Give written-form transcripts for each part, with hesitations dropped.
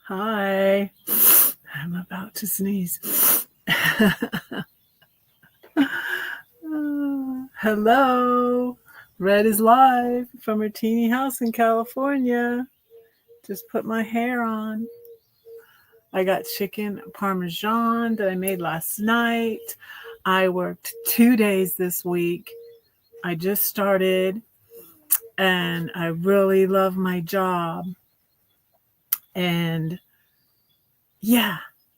Hi. I'm about to sneeze. Hello. Red is live from her teeny house in California. Just put my hair on. I got chicken parmesan that I made last night. I worked 2 days this week. I just started and I really love my job. And yeah,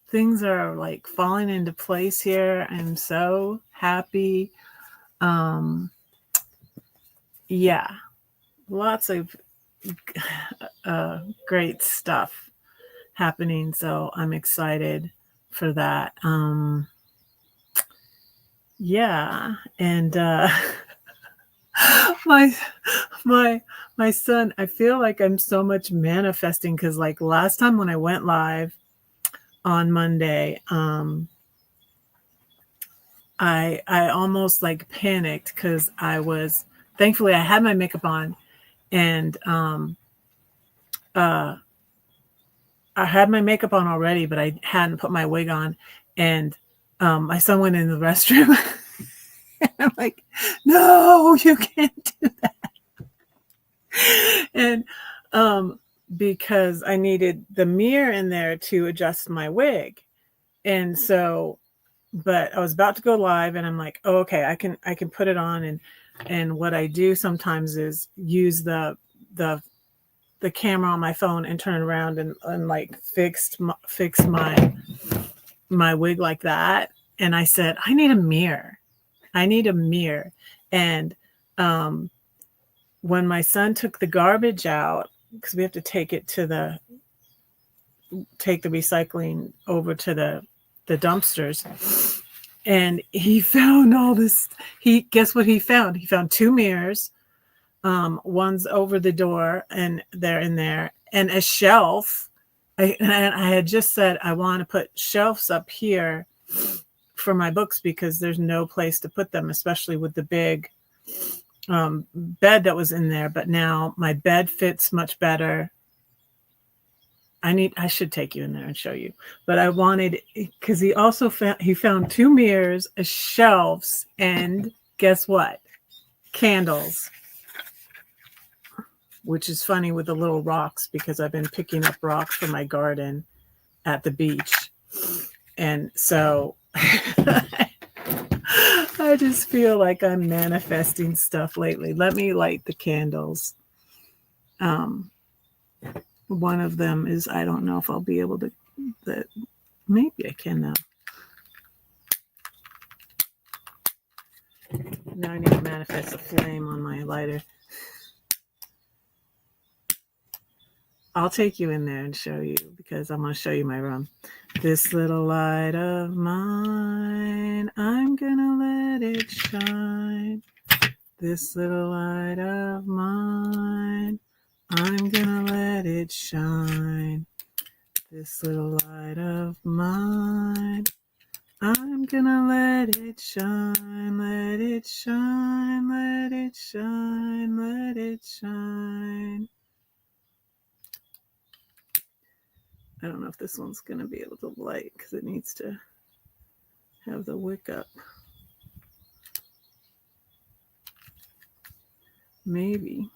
things are like falling into place here. I'm so happy. Yeah, lots of great stuff happening. So I'm excited for that. Yeah, and my my son, I feel like I'm so much manifesting because like last time when I went live on Monday, I almost like panicked because thankfully I had my makeup on and I had my makeup on already, but I hadn't put my wig on. And my son went in the restroom. And I'm like, no, you can't do that. And because I needed the mirror in there to adjust my wig. And so, but I was about to go live and I'm like, oh, okay, I can put it on. And what I do sometimes is use the camera on my phone and turn it around and like fix my wig like that. And I said, I need a mirror. And when my son took the garbage out, because we have to take the recycling over to the dumpsters, and he found all this. Guess what he found? He found 2 mirrors. One's over the door, and they're in there, and a shelf. I had just said I want to put shelves up here for my books because there's no place to put them, especially with the big bed that was in there. But now my bed fits much better. I should take you in there and show you. But I wanted, because he also found 2 mirrors, shelves, and guess what? Candles. Which is funny with the little rocks because I've been picking up rocks for my garden at the beach. And so I just feel like I'm manifesting stuff lately. Let me light the candles. One of them is, I don't know if I'll be able to, maybe I can now. Now I need to manifest a flame on my lighter. I'll take you in there and show you because I'm going to show you my room. This little light of mine, I'm going to let it shine. This little light of mine, I'm going to let it shine. This little light of mine, I'm going to let it shine, let it shine, let it shine, let it shine. I don't know if this one's going to be able to light because it needs to have the wick up. Maybe.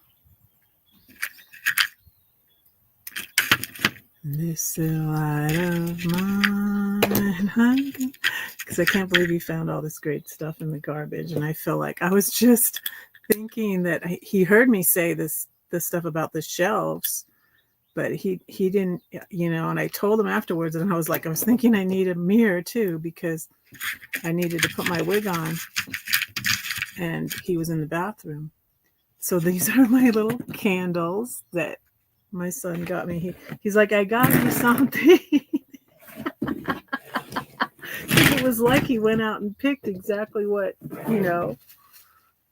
This little light of mine. Because I can't believe he found all this great stuff in the garbage. And I feel like I was just thinking that he heard me say this stuff about the shelves. But he didn't, and I told him afterwards, and I was thinking I need a mirror too, because I needed to put my wig on, and he was in the bathroom. So these are my little candles that my son got me. He's like, I got you something. It was like he went out and picked exactly what,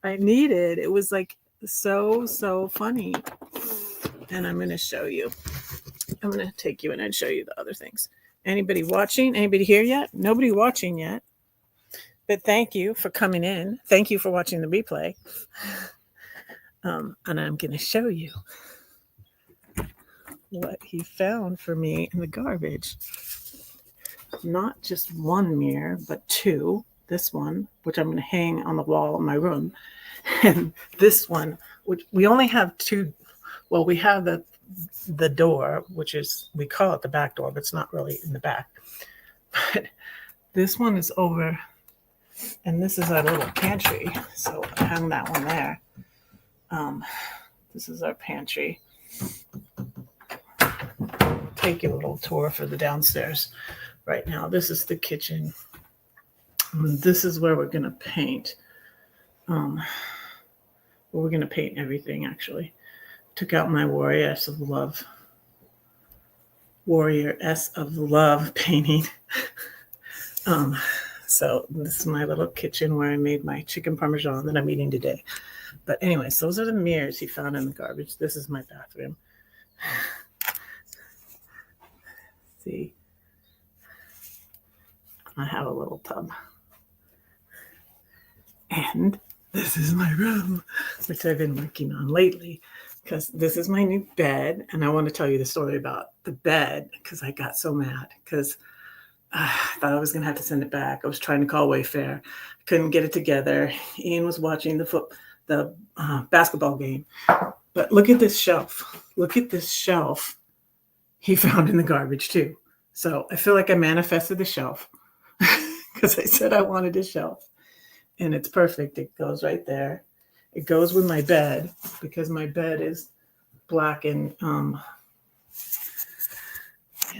I needed. It was like so funny. And I'm going to show you. I'm going to take you in and show you the other things. Anybody watching? Anybody here yet? Nobody watching yet. But thank you for coming in. Thank you for watching the replay. And I'm going to show you. what he found for me in the garbage. Not just one mirror, but two. This one, which I'm going to hang on the wall in my room, and this one, which we only have two. Well, we have the door, which is, we call it the back door, but it's not really in the back. But this one is over, and this is our little pantry. So I hung that one there. This is our pantry. Take you a little tour for the downstairs. Right now, this is the kitchen. And this is where we're going to paint. We're going to paint everything, actually. Took out my Warrior S of Love painting. So this is my little kitchen where I made my chicken parmesan that I'm eating today. But anyways, those are the mirrors he found in the garbage. This is my bathroom. See, I have a little tub. And this is my room, which I've been working on lately, because this is my new bed. And I want to tell you the story about the bed, because I got so mad because I thought I was going to have to send it back. I was trying to call Wayfair. Couldn't get it together. Ian was watching the basketball game. But look at this shelf. Look at this shelf he found in the garbage too. So I feel like I manifested the shelf because I said I wanted a shelf. And it's perfect. It goes right there. It goes with my bed because my bed is black and can't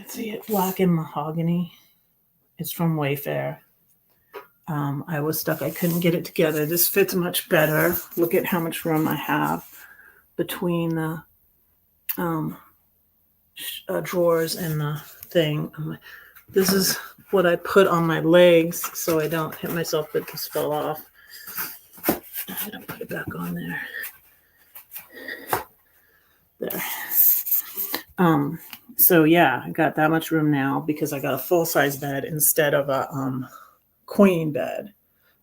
see it, black and mahogany. It's from Wayfair. I was stuck. I couldn't get it together. This fits much better. Look at how much room I have between the drawers and the thing. This is what I put on my legs so I don't hit myself, but this fell off. I'm going to put it back on there. There. So yeah, I got that much room now because I got a full-size bed instead of a queen bed.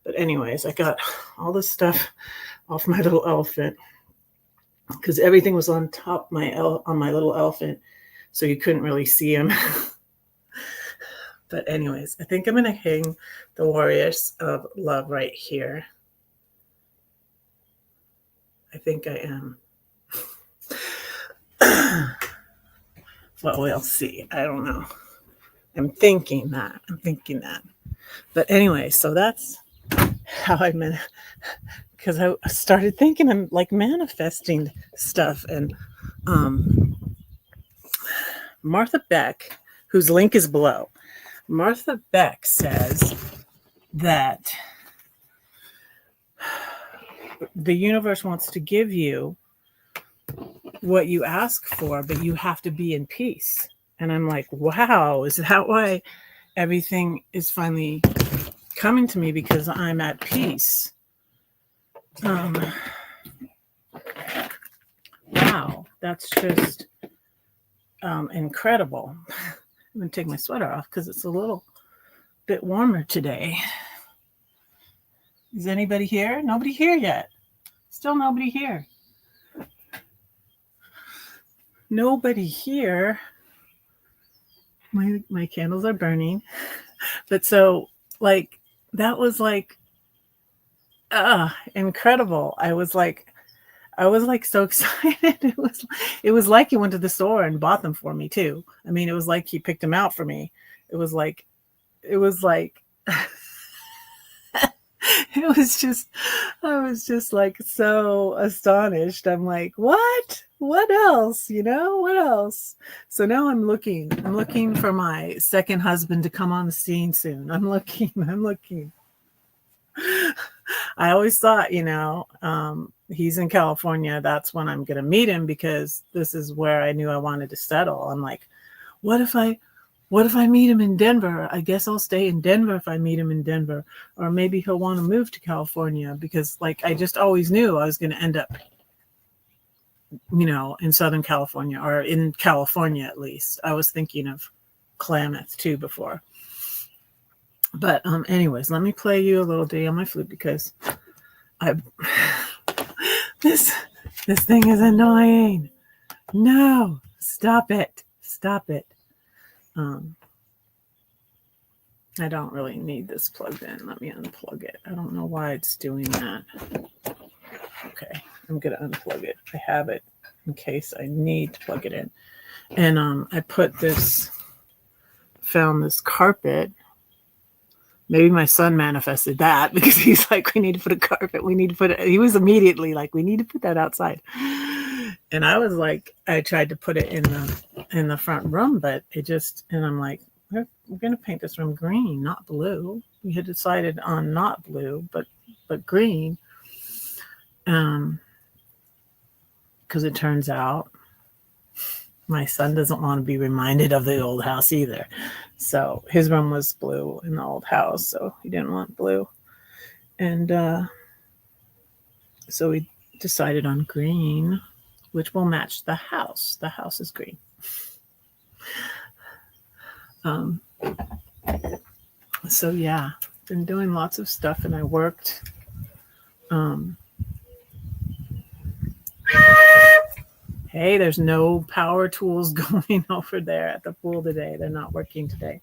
But anyways, I got all this stuff off my little elephant because everything was on top on my little elephant, so you couldn't really see him. But anyways, I think I'm going to hang the Warriors of Love right here. I think I am. Well, we'll see. I don't know. I'm thinking that. But anyway, so that's how I meant, because I started thinking I'm like manifesting stuff. And Martha Beck, whose link is below, Martha Beck says that the universe wants to give you what you ask for, but you have to be in peace. And I'm like, wow, is that why everything is finally coming to me? Because I'm at peace. Wow, that's just incredible. I'm going to take my sweater off because it's a little bit warmer today. Is anybody here? Nobody here yet. Still nobody here. Nobody here. My candles are burning. But so, like, that was like incredible. I was like so excited. It was like he went to the store and bought them for me too. I mean, it was like he picked them out for me. It was like I was just like so astonished. I'm like, what else? What else? So now I'm looking for my second husband to come on the scene soon. I'm looking. I always thought, he's in California. That's when I'm going to meet him because this is where I knew I wanted to settle. I'm like, what if I meet him in Denver? I guess I'll stay in Denver if I meet him in Denver. Or maybe he'll want to move to California because like I just always knew I was going to end up, in Southern California or in California at least. I was thinking of Klamath too before. But anyways, let me play you a little ditty on my flute because this thing is annoying. No. Stop it. Stop it. I don't really need this plugged in. Let me unplug it. I don't know why it's doing that. Okay, I'm going to unplug it. I have it in case I need to plug it in. And I found this carpet. Maybe my son manifested that because he's like, we need to put a carpet. We need to put it. He was immediately like, we need to put that outside. And I was like, I tried to put it in the front room, but and I'm like, we're going to paint this room green, not blue. We had decided on not blue, but green. Because it turns out my son doesn't want to be reminded of the old house either. So his room was blue in the old house, so he didn't want blue. And so we decided on green, which will match the house. The house is green. So yeah, been doing lots of stuff, and I worked. Hey, there's no power tools going over there at the pool today. They're not working today.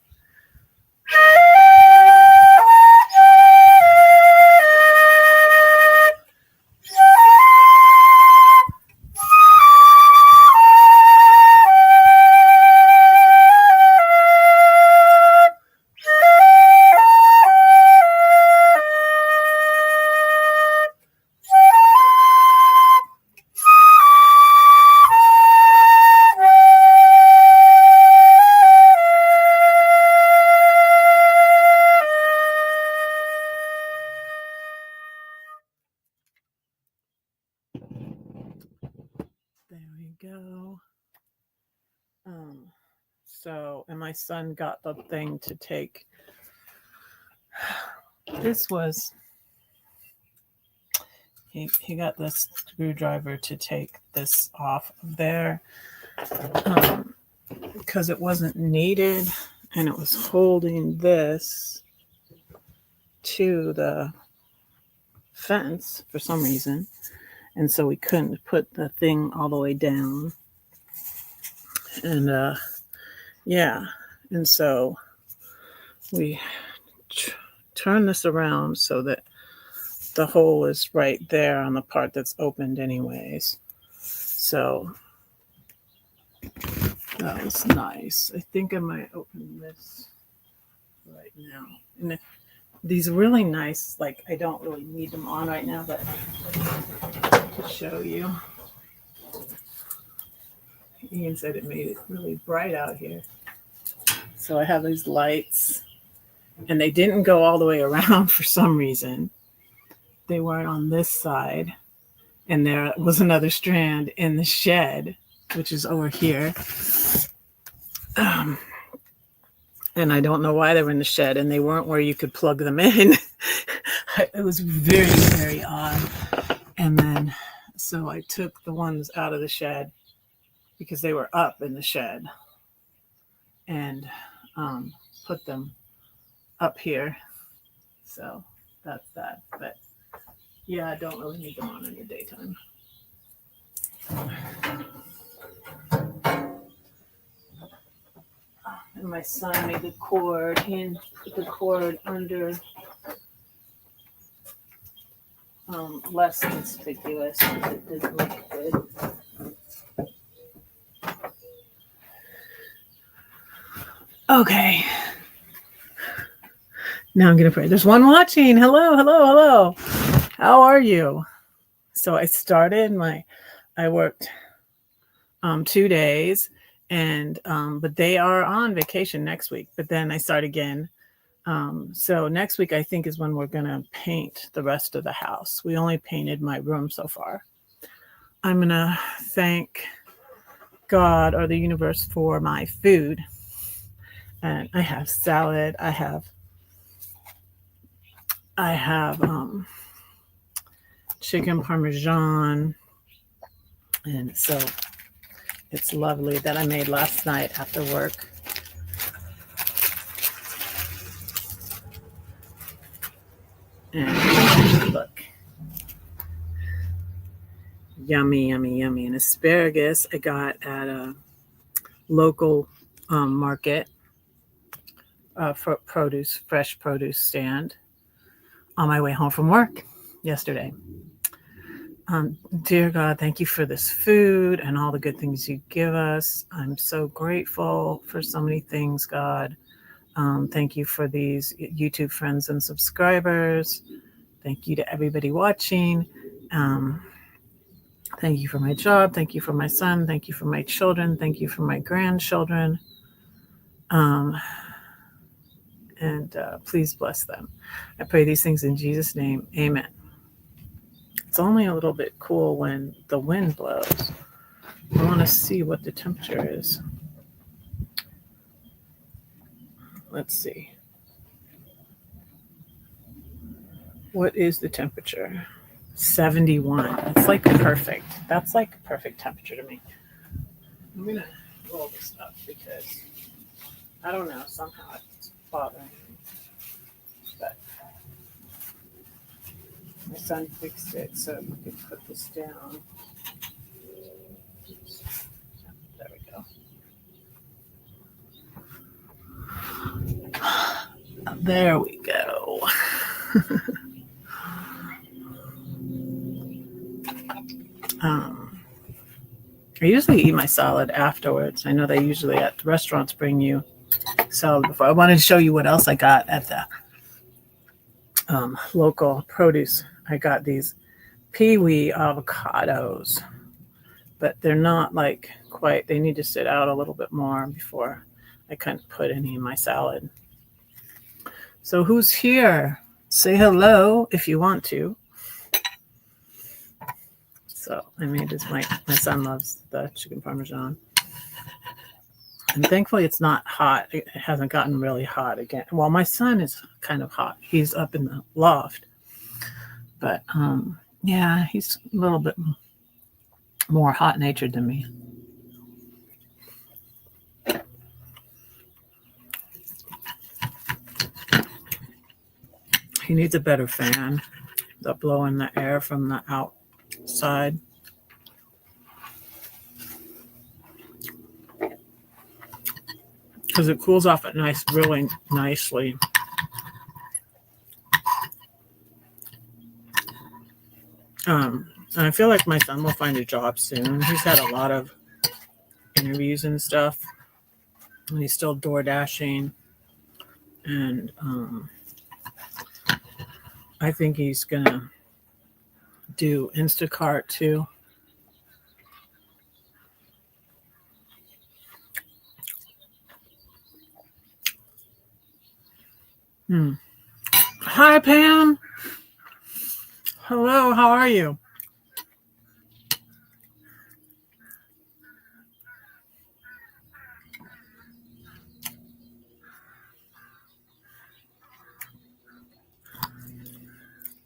There we go. So, and my son got the thing to take. This was, he got this screwdriver to take this off of there because it wasn't needed, and it was holding this to the fence for some reason. And so we couldn't put the thing all the way down. And yeah, and so we turn this around so that the hole is right there on the part that's opened anyways. So that was nice. I think I might open this right now. And these are really nice, like I don't really need them on right now, but to show you. Ian said it made it really bright out here. So I have these lights, and they didn't go all the way around for some reason. They weren't on this side, and there was another strand in the shed, which is over here. And I don't know why they were in the shed, and they weren't where you could plug them in. It was very, very odd. And then, so I took the ones out of the shed because they were up in the shed, and put them up here. So that's that. But yeah, I don't really need them on in the daytime. And my son made the cord and put the cord under less conspicuous because it didn't look good. Okay. Now I'm going to pray. There's one watching. Hello, hello, hello. How are you? So I worked 2 days, and but they are on vacation next week. But then I start again. So next week, I think, is when we're going to paint the rest of the house. We only painted my room so far. I'm going to thank God or the universe for my food. And I have salad. I have chicken parmesan. And so it's lovely that I made last night after work. And look. Yummy, yummy, yummy. And asparagus I got at local market for produce, fresh produce stand on my way home from work yesterday. Dear God, thank you for this food and all the good things you give us. I'm so grateful for so many things, God. Thank you for these YouTube friends and subscribers. Thank you to everybody watching. Thank you for my job. Thank you for my son. Thank you for my children. Thank you for my grandchildren. And please bless them. I pray these things in Jesus' name. Amen. It's only a little bit cool when the wind blows. I want to see what the temperature is. Let's see. What is the temperature? 71. It's like perfect. That's like perfect temperature to me. I'm going to roll this up because I don't know. Somehow it's bothering me. But my son fixed it so we could put this down. There we go. There we go. I usually eat my salad afterwards. I know they usually at restaurants bring you salad before. I wanted to show you what else I got at the local produce. I got these Pee-wee avocados, but they're not like quite, they need to sit out a little bit more before I can put any in my salad. So who's here? Say hello if you want to. So I made this, my son loves the chicken parmesan. And thankfully it's not hot. It hasn't gotten really hot again. Well, my son is kind of hot. He's up in the loft. But yeah, he's a little bit more hot-natured than me. He needs a better fan. The blowing the air from the outside. Because it cools off at night really nicely. And I feel like my son will find a job soon. He's had a lot of interviews and stuff. And he's still door dashing. And I think he's going to do Instacart too. Hi, Pam. Hello, how are you?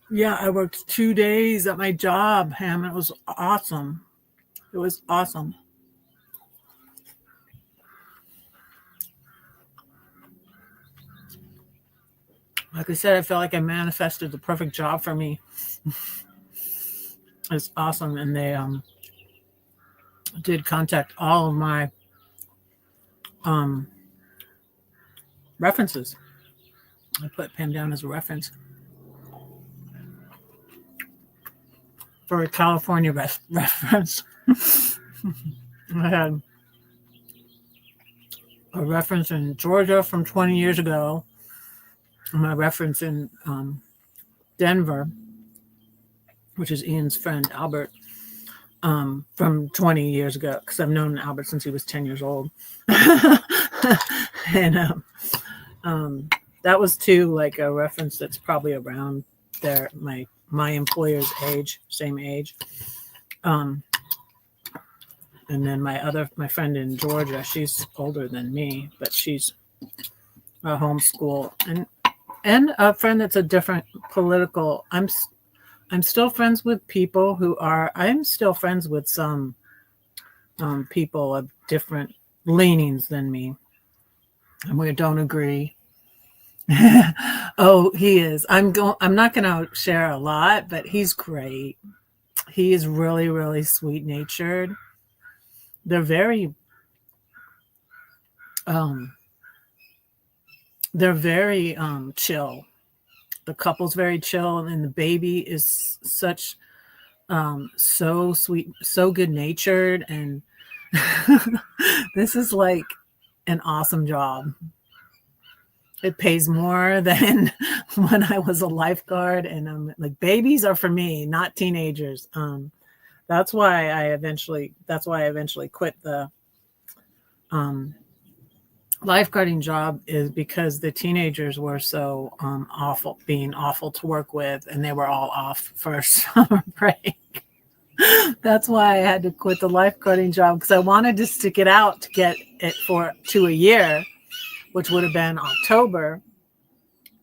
Yeah, I worked 2 days at my job, Pam. It was awesome. It was awesome. Like I said, I felt like I manifested the perfect job for me. It's awesome. And they did contact all of my references. I put Pam down as a reference for a California reference. I had a reference in Georgia from 20 years ago. My reference in Denver, which is Ian's friend, Albert, from 20 years ago, because I've known Albert since he was 10 years old. And that was too like a reference that's probably around my employer's age, same age. And then my friend in Georgia, she's older than me, but she's a homeschool and a friend that's a different political. I'm still friends with people I'm still friends with some people of different leanings than me, and we don't agree. Oh, he is. I'm not going to share a lot, but he's great. He is really, really sweet natured. They're very um, they're very chill. The couple's very chill, and the baby is so sweet, so good natured, and this is like an awesome job. It pays more than when I was a lifeguard, and like, babies are for me, not teenagers. That's why I eventually quit the um, lifeguarding job, is because the teenagers were so being awful to work with, and they were all off for summer break. That's why I had to quit the lifeguarding job, because I wanted to stick it out to get it to a year, which would have been October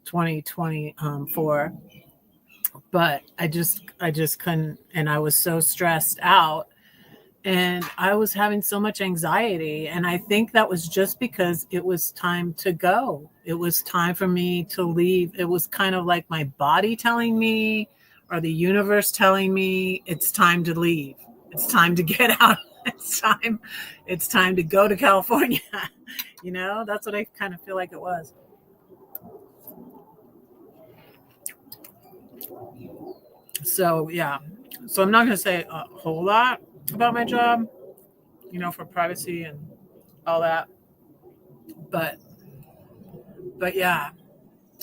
2024. But I just couldn't, and I was so stressed out, and I was having so much anxiety, and I think that was just because it was time to go. It was time for me to leave. It was kind of like my body telling me, or the universe telling me, it's time to leave. It's time to get out. It's time to go to California. That's what I kind of feel like it was. So, yeah. So I'm not going to say a whole lot about my job, for privacy and all that. But yeah,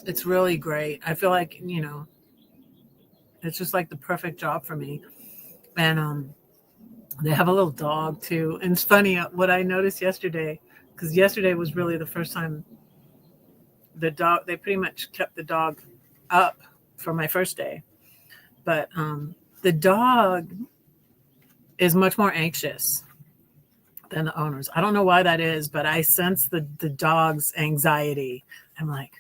it's really great. I feel like, it's just like the perfect job for me. And they have a little dog too. And it's funny what I noticed yesterday, because yesterday was really the first time they pretty much kept the dog up for my first day. But the dog is much more anxious than the owners. I don't know why that is, but I sense the dog's anxiety. I'm like,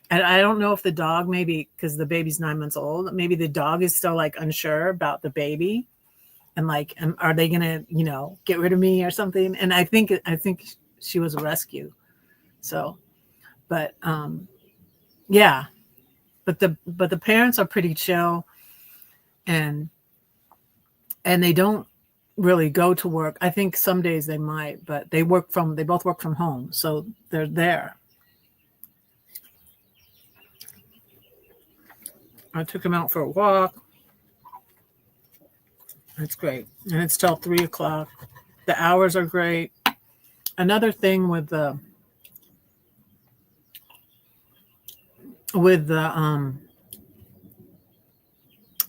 and I don't know if the dog, maybe because the baby's 9 months old, maybe the dog is still like unsure about the baby, and like, are they gonna, get rid of me or something? And I think she was a rescue. So, but yeah, but the parents are pretty chill, and they don't really go to work. I think some days they might, but they both work from home, so they're there. I took him out for a walk. It's great. And it's till 3:00. The hours are great. Another thing with the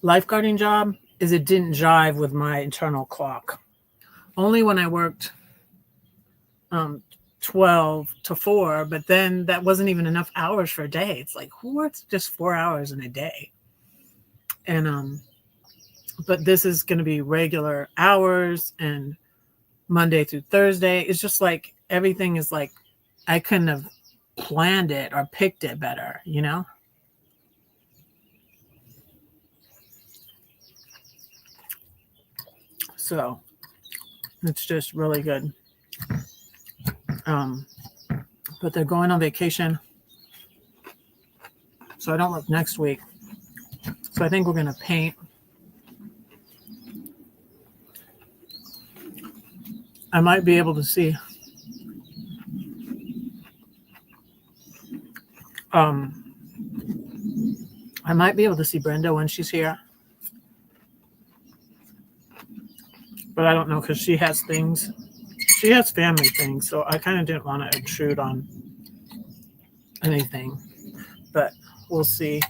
lifeguarding job is it didn't jive with my internal clock. Only when I worked 12 to 4, but then that wasn't even enough hours for a day. It's like, who works just 4 hours in a day? And but this is going to be regular hours, and Monday through Thursday. It's just like everything is like, I couldn't have planned it or picked it better, So it's just really good. But they're going on vacation, so I don't work next week. So I think we're going to paint. I might be able to see Brenda when she's here, but I don't know, because she has family things, so I kind of didn't want to intrude on anything, but we'll see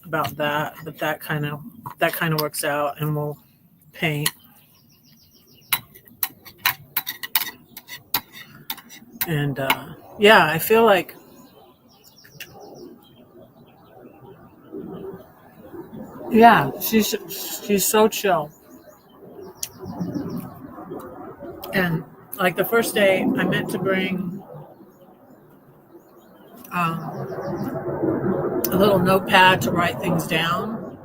about that. But that kind of works out, and we'll paint. And yeah, I feel like she's so chill. And like the first day, I meant to bring a little notepad to write things down,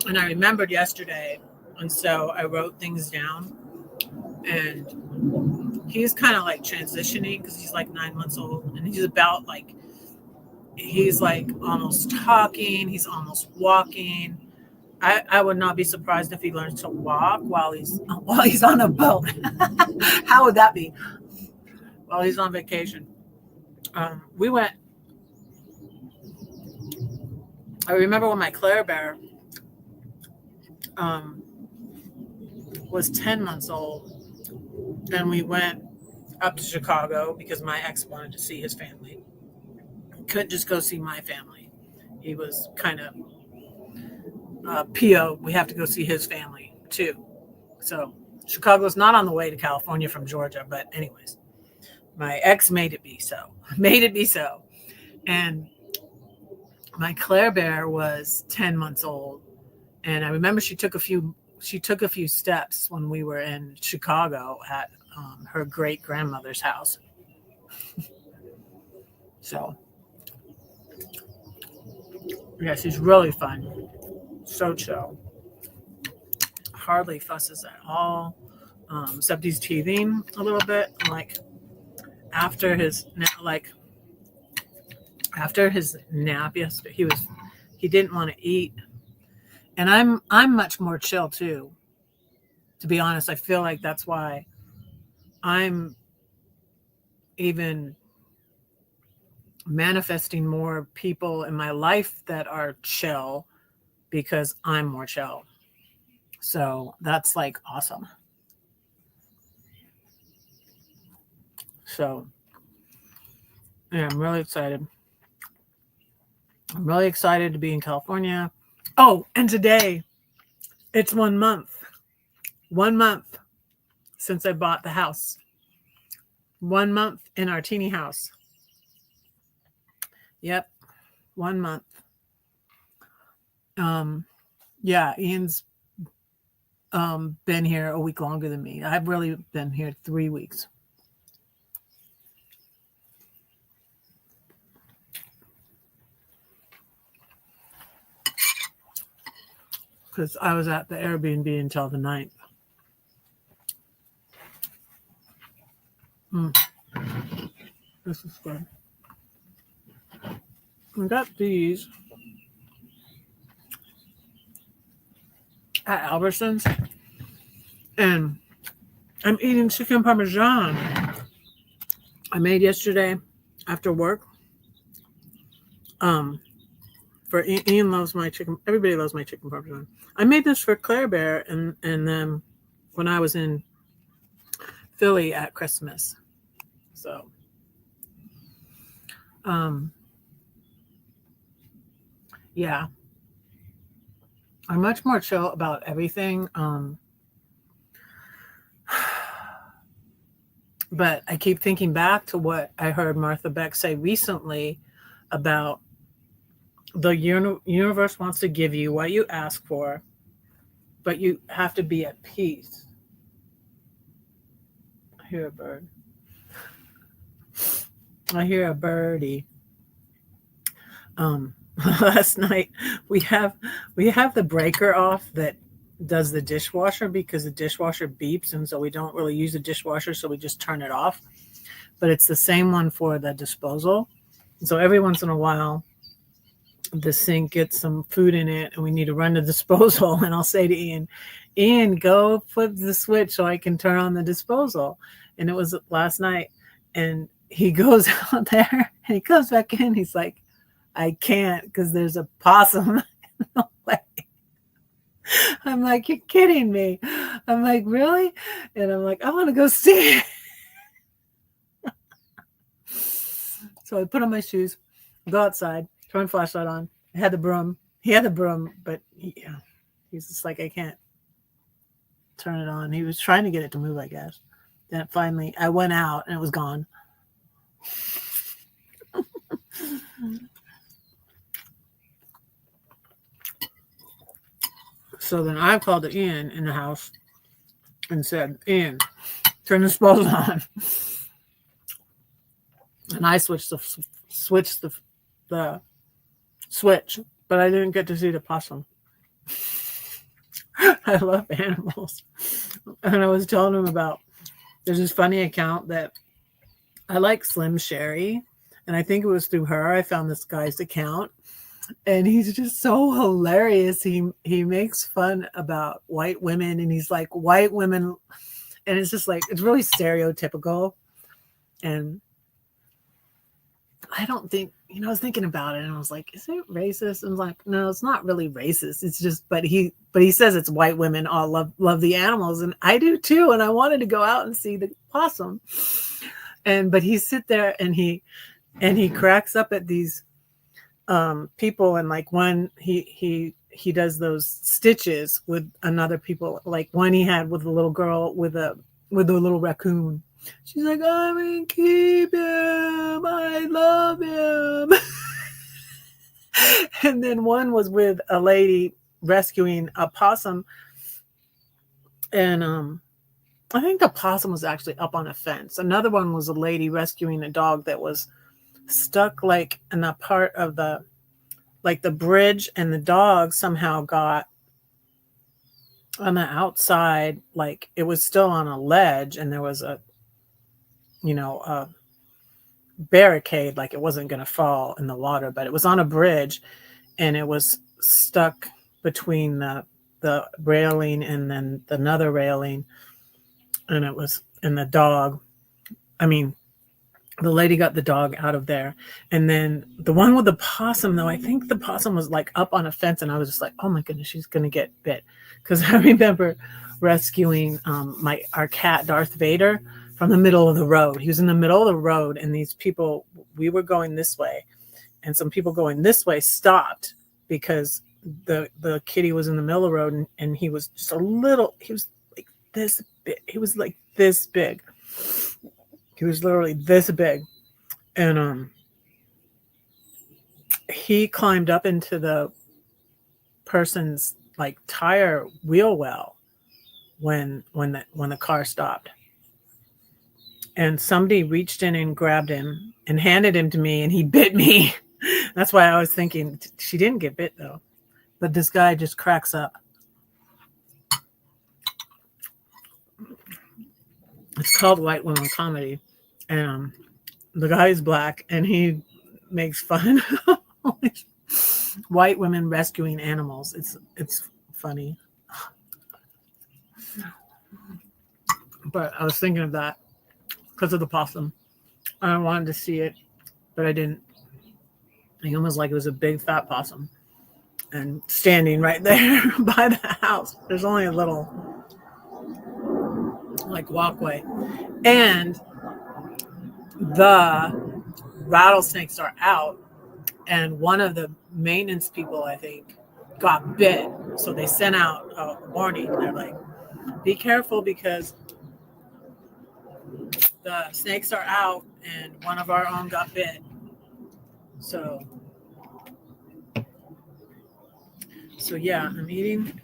and I remembered yesterday, and so I wrote things down. And he's kind of like transitioning, because he's like 9 months old, and he's like almost talking, he's almost walking, I would not be surprised if he learns to walk while he's on a boat. How would that be? While he's on vacation. We went. I remember when my Claire Bear was 10 months old, and we went up to Chicago because my ex wanted to see his family. Couldn't just go see my family. He was kind of PO. We have to go see his family too. So Chicago's not on the way to California from Georgia, but anyways, my ex made it be so. Made it be so. And my Claire Bear was 10 months old, and I remember she took a few steps when we were in Chicago at her great grandmother's house. So yeah, she's really fun. So chill. Hardly fusses at all, except he's teething a little bit. Like after his nap yesterday, he didn't want to eat, and I'm much more chill too. To be honest, I feel like that's why I'm even manifesting more people in my life that are chill because I'm more chill. So that's like awesome. So yeah, I'm really excited. I'm really excited to be in California. Oh, and today it's 1 month. 1 month since I bought the house. 1 month in our teeny house. Yep, 1 month. Yeah, Ian's been here a week longer than me. I've really been here 3 weeks. Because I was at the Airbnb until the 9th. This is good. I got these at Albertsons, and I'm eating chicken parmesan I made yesterday after work. For Ian loves my chicken. Everybody loves my chicken parmesan. I made this for Claire Bear, and then when I was in Philly at Christmas. So, yeah, I'm much more chill about everything. But I keep thinking back to what I heard Martha Beck say recently about the universe wants to give you what you ask for, but you have to be at peace. I hear a bird. I hear a birdie. Last night we have the breaker off that does the dishwasher because the dishwasher beeps, and so we don't really use the dishwasher, so we just turn it off. But it's the same one for the disposal. So every once in a while, the sink gets some food in it, and we need to run to disposal. And I'll say to Ian, go flip the switch so I can turn on the disposal. And it was last night, and he goes out there and he comes back in. He's like, I can't because there's a possum in the way. I'm like, you're kidding me. I'm like, really? And I'm like, I want to go see it. So I put on my shoes, go outside, turn the flashlight on. I had the broom. He had the broom, but he's just like, I can't turn it on. He was trying to get it to move, I guess. Then finally, I went out and it was gone. So then I called Ian in the house and said, Ian, turn the disposal on. And I switched the switch, but I didn't get to see the possum. I love animals. And I was telling him about, there's this funny account that I like, Slim Sherry. And I think it was through her I found this guy's account. and he's just so hilarious. He makes fun about white women, and he's like, white women, and it's just like, it's really stereotypical. And I don't think, I was thinking about it and I was like, is it racist? And I'm like, no, it's not really racist. It's just, but he says it's white women all love the animals, and I do too. And I wanted to go out and see the possum, but he sit there and he cracks up at these people, and like one he does those stitches with another people, like one he had with a little girl with a little raccoon. She's like, I mean, keep him, I love him. And then one was with a lady rescuing a possum, and I think the possum was actually up on a fence. Another one was a lady rescuing a dog that was stuck like in a part of the bridge, and the dog somehow got on the outside, like it was still on a ledge, and there was a barricade, like it wasn't going to fall in the water, but it was on a bridge, and it was stuck between the railing and then another railing, and the dog, the lady got the dog out of there. And then the one with the possum, though, I think the possum was like up on a fence, and I was just like, oh my goodness, she's going to get bit. Because I remember rescuing our cat, Darth Vader, from the middle of the road. He was in the middle of the road, and these people, we were going this way, and some people going this way stopped because the kitty was in the middle of the road, and he was just he was like this big. He was like this big. He was literally this big. And he climbed up into the person's like tire wheel well when the car stopped. And somebody reached in and grabbed him and handed him to me, and he bit me. That's why I was thinking she didn't get bit though. But this guy just cracks up. It's called White Women Comedy. And the guy is black, and he makes fun of white women rescuing animals. It's funny. But I was thinking of that because of the possum. I wanted to see it, but I didn't. He almost like it was a big fat possum, and standing right there by the house. There's only a little like walkway, and the rattlesnakes are out, and one of the maintenance people, I think, got bit. So they sent out a warning. They're like, be careful because the snakes are out, and one of our own got bit. So yeah, I'm eating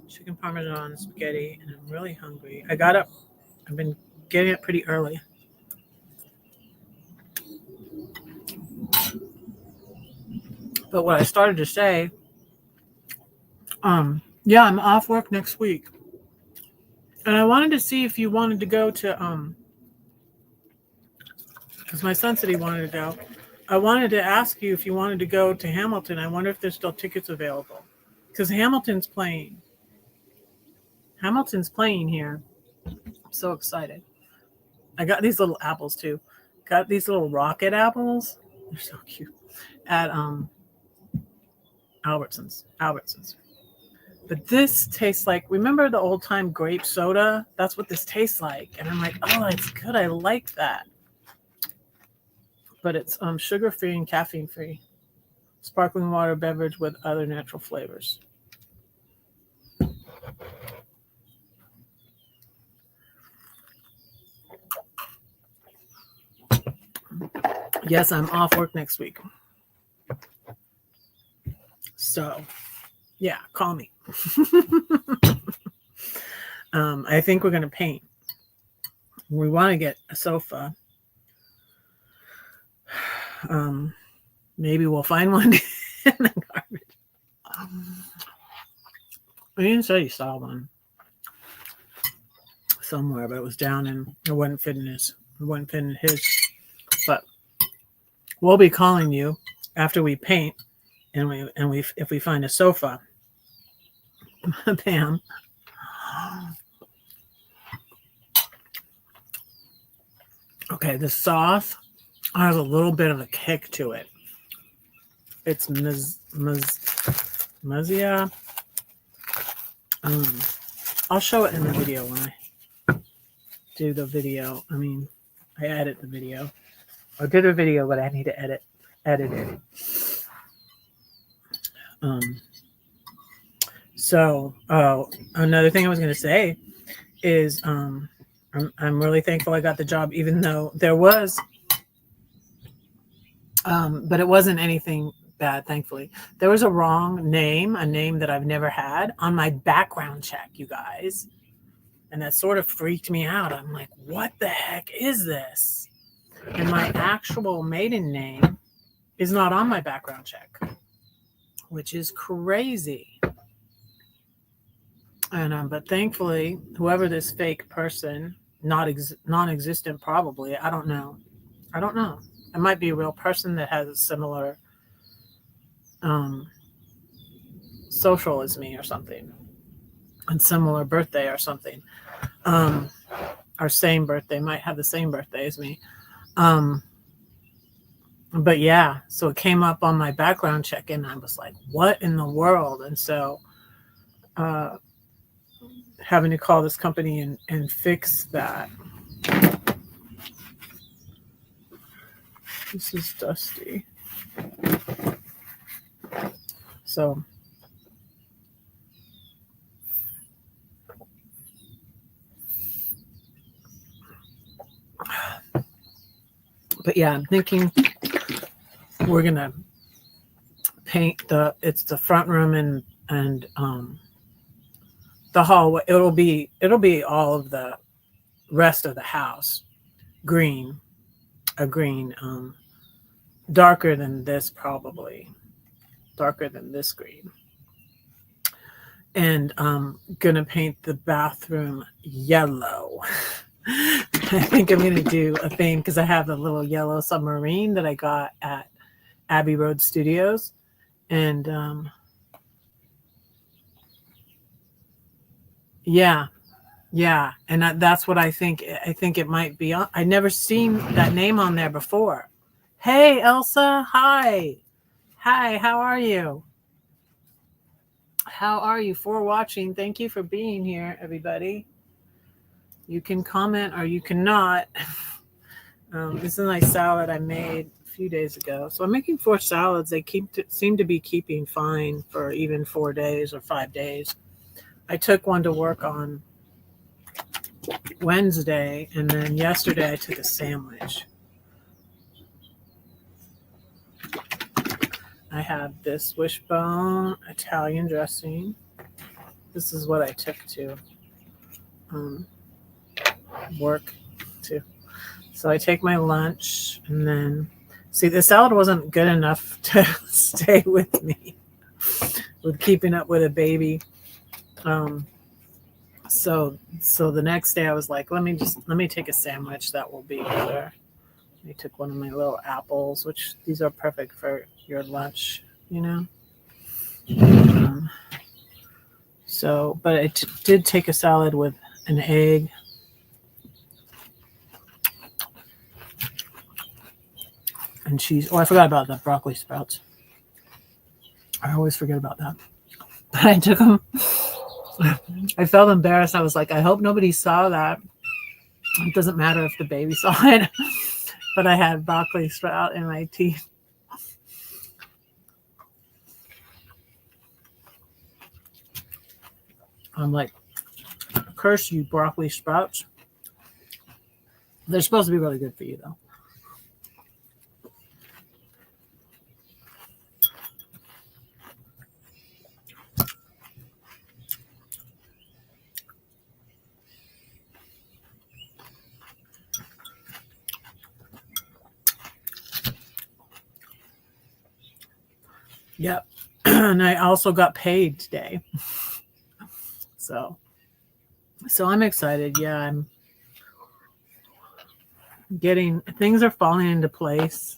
chicken parmesan spaghetti, and I'm really hungry. I got up. I've been getting up pretty early. But what I started to say, yeah, I'm off work next week. And I wanted to see if you wanted to go to, because my son said he wanted to go. I wanted to ask you if you wanted to go to Hamilton. I wonder if there's still tickets available. Because Hamilton's playing. Hamilton's playing here. I'm so excited. I got these little apples too. Got these little rocket apples. They're so cute. At Albertsons. But this tastes like, remember the old time grape soda? That's what this tastes like. And I'm like, oh, it's good. I like that. But it's sugar free and caffeine free. Sparkling water beverage with other natural flavors. Yes, I'm off work next week. So, yeah, call me. I think we're going to paint. We want to get a sofa. Maybe we'll find one in the garbage. I didn't say you saw one somewhere, but it was down and it wasn't fitting his. But we'll be calling you after we paint and we if we find a sofa, bam. Okay, the sauce has a little bit of a kick to it. It's Mazia. I'll show it in the video when I do the video. I mean, I edit the video. I did a video, but I need to edit it. So another thing I was going to say is I'm really thankful I got the job, even though there was, but it wasn't anything bad, thankfully. There was a wrong name, a name that I've never had on my background check, you guys. And that sort of freaked me out. I'm like, what the heck is this? And my actual maiden name is not on my background check, which is crazy. And but thankfully, whoever this fake person, non-existent probably, I don't know. It might be a real person that has a similar social as me or something, and similar birthday or something. Our same birthday, might have the same birthday as me. But yeah, so it came up on my background check and I was like, what in the world? And so having to call this company and fix that. This is dusty. So but yeah, I'm thinking we're gonna paint it's the front room and the hallway. It'll be all of the rest of the house green, darker than this, probably darker than this green. And I'm gonna paint the bathroom yellow. I think I'm gonna do a theme because I have a little yellow submarine that I got at Abbey Road Studios, and yeah, and that's what I think. I think it might be on. I've never seen that name on there before. Hey, Elsa. Hi, how are you? How are you for watching? Thank you for being here, everybody. You can comment or you cannot. This is a nice salad I made a few days ago. So I'm making 4 salads. They seem to be keeping fine for even 4 days or 5 days. I took one to work on Wednesday, and then yesterday I took a sandwich. I have this wishbone Italian dressing. This is what I took to work too. So I take my lunch, and then see, the salad wasn't good enough to stay with me with keeping up with a baby. So the next day I was like, let me take a sandwich that will be better. I took one of my little apples, which these are perfect for your lunch, you know. So, but I did take a salad with an egg. And cheese. Oh, I forgot about the broccoli sprouts. I always forget about that. But I took them. I felt embarrassed. I was like, I hope nobody saw that. It doesn't matter if the baby saw it. But I had broccoli sprout in my teeth. I'm like, curse you, broccoli sprouts. They're supposed to be really good for you, though. Yep. And I also got paid today. So I'm excited. Yeah, I'm getting, things are falling into place.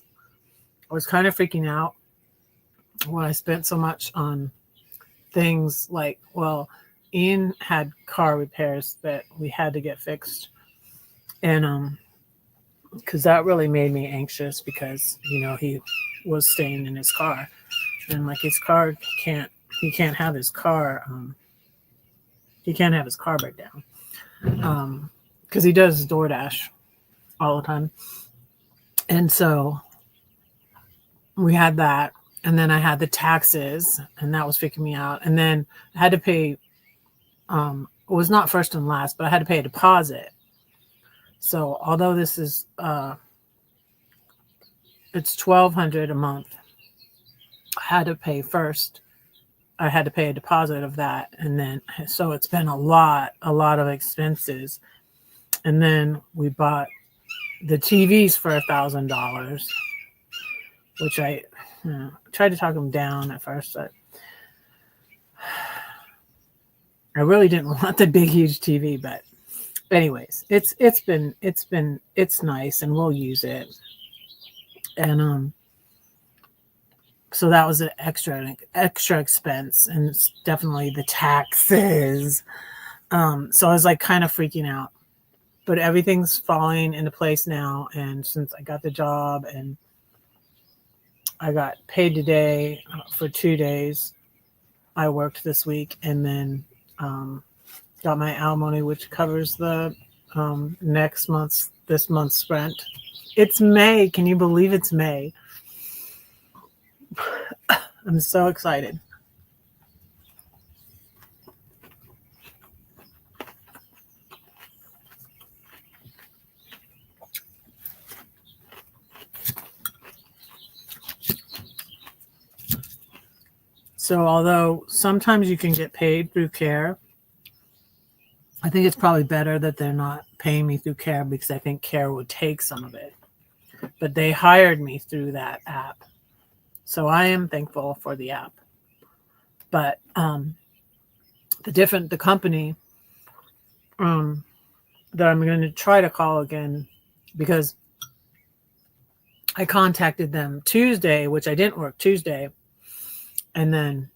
I was kind of freaking out when I spent so much on things like, well, Ian had car repairs that we had to get fixed. And because that really made me anxious because, he was staying in his car. And like his car he can't have his car, he can't have his car break down. Because he does DoorDash all the time. And so we had that. And then I had the taxes, and that was freaking me out. And then I had to pay, it was not first and last, but I had to pay a deposit. So although this is, it's $1,200 a month, I had to pay first. I had to pay a deposit of that. And then, so it's been a lot of expenses. And then we bought the TVs for $1,000, which I tried to talk them down at first, but I really didn't want the big, huge TV. But anyways, it's nice, and we'll use it. And so that was an extra expense, and it's definitely the taxes. So I was like kind of freaking out, but everything's falling into place now. And since I got the job and I got paid today for 2 days, I worked this week, and then got my alimony, which covers the this month's rent. It's May. Can you believe it's May? I'm so excited. So although sometimes you can get paid through Care, I think it's probably better that they're not paying me through Care, because I think Care would take some of it. But they hired me through that app. So I am thankful for the app. But the company that I'm going to try to call again, because I contacted them Tuesday, which I didn't work Tuesday. And then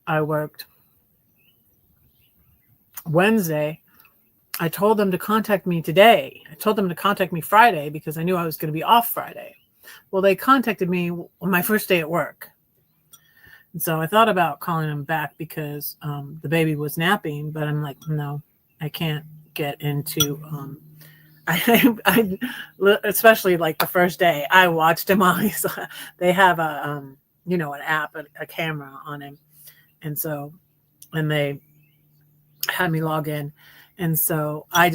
I worked Wednesday. I told them to contact me today. I told them to contact me Friday because I knew I was going to be off Friday. Well, they contacted me on my first day at work. And so I thought about calling them back because the baby was napping, but I'm like, no, I can't get into, I especially like the first day, I watched him always. They have an app, a camera on him. And so, and they had me log in. And so I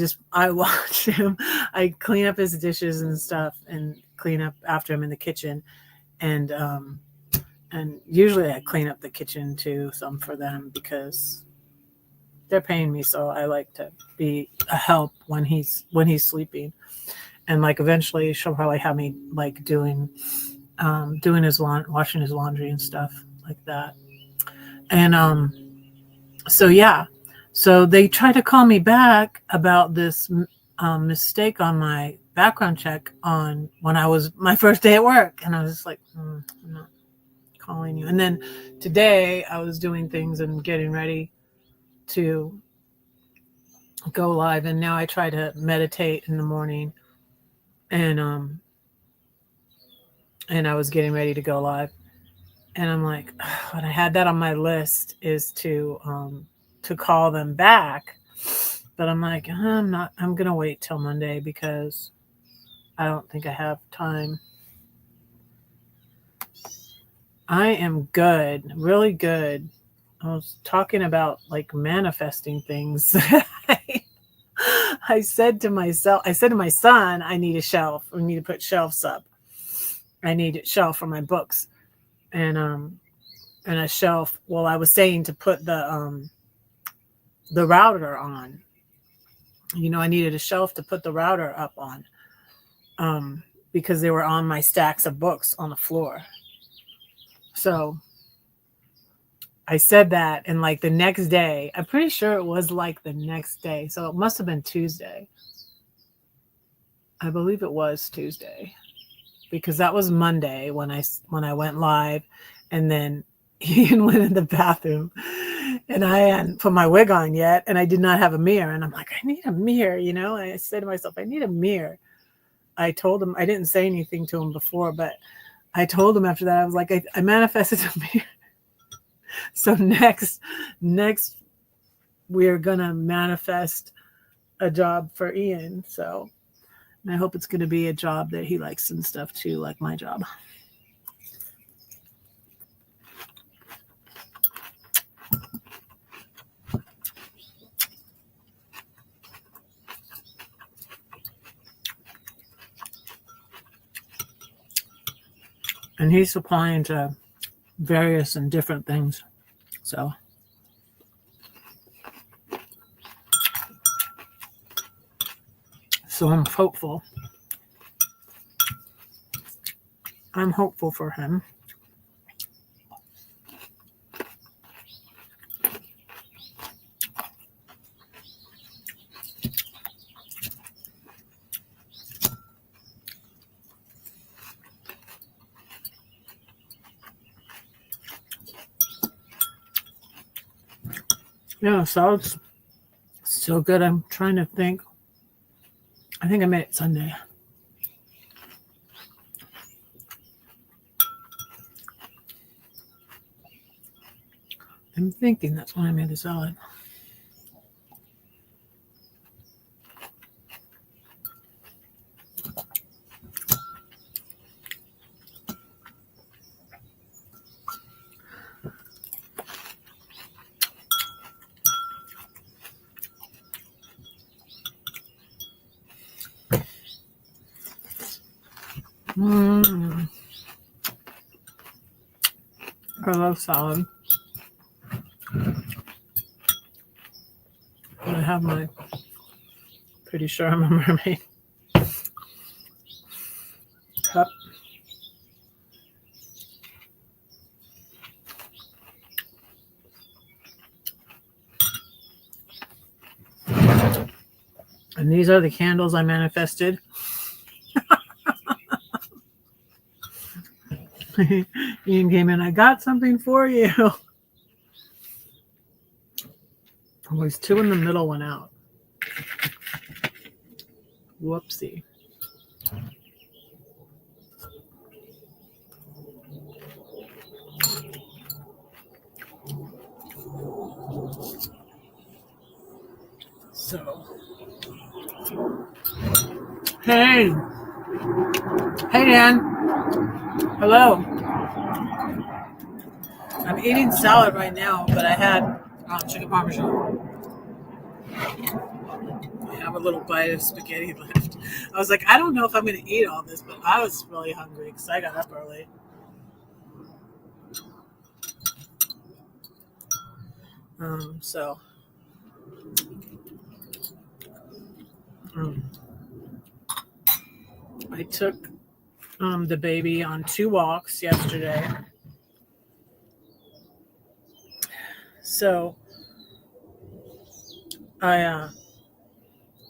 watch him. I clean up his dishes and stuff and clean up after him in the kitchen. And usually I clean up the kitchen too, some for them, because they're paying me. So I like to be a help when he's sleeping. And like eventually she'll probably have me like doing washing his laundry and stuff like that. And so yeah. So they tried to call me back about this mistake on my background check on when I was my first day at work. And I was just like, I'm not calling you. And then today I was doing things and getting ready to go live. And now I try to meditate in the morning. And I was getting ready to go live. And I'm like, when I had that on my list is to call them back, but I'm like, I'm going to wait till Monday because I don't think I have time. I am good, really good. I was talking about like manifesting things. I said to my son, I need a shelf. We need to put shelves up. I need a shelf for my books. And a shelf. Well, I was saying to put the router on. I needed a shelf to put the router up on, because they were on my stacks of books on the floor. So I said that, and like the next day, I'm pretty sure it was like the next day. So it must have been Tuesday. I believe it was Tuesday. because that was Monday when I went live, and then Ian went in the bathroom, and I hadn't put my wig on yet, and I did not have a mirror, and I'm like, I need a mirror, you know. And I said to myself, I need a mirror. I told him, I didn't say anything to him before, but I told him after that, I was like, I manifested a mirror. So next we're gonna manifest a job for Ian. So I hope it's gonna be a job that he likes and stuff too, like my job. And he's supplying to various and different things. So I'm hopeful. I'm hopeful for him. Yeah, so it's still good. I'm trying to think. I think I made it Sunday. I'm thinking that's when I made the salad. I love salad. I have my, pretty sure I'm a mermaid cup. And these are the candles I manifested. Ian came in, I got something for you. Always two in the middle went out. Whoopsie. So, hey Dan, hello. I'm eating salad right now, but I had chicken parmesan. I have a little bite of spaghetti left. I was like, I don't know if I'm going to eat all this, but I was really hungry because I got up early. I took the baby on 2 walks yesterday. So I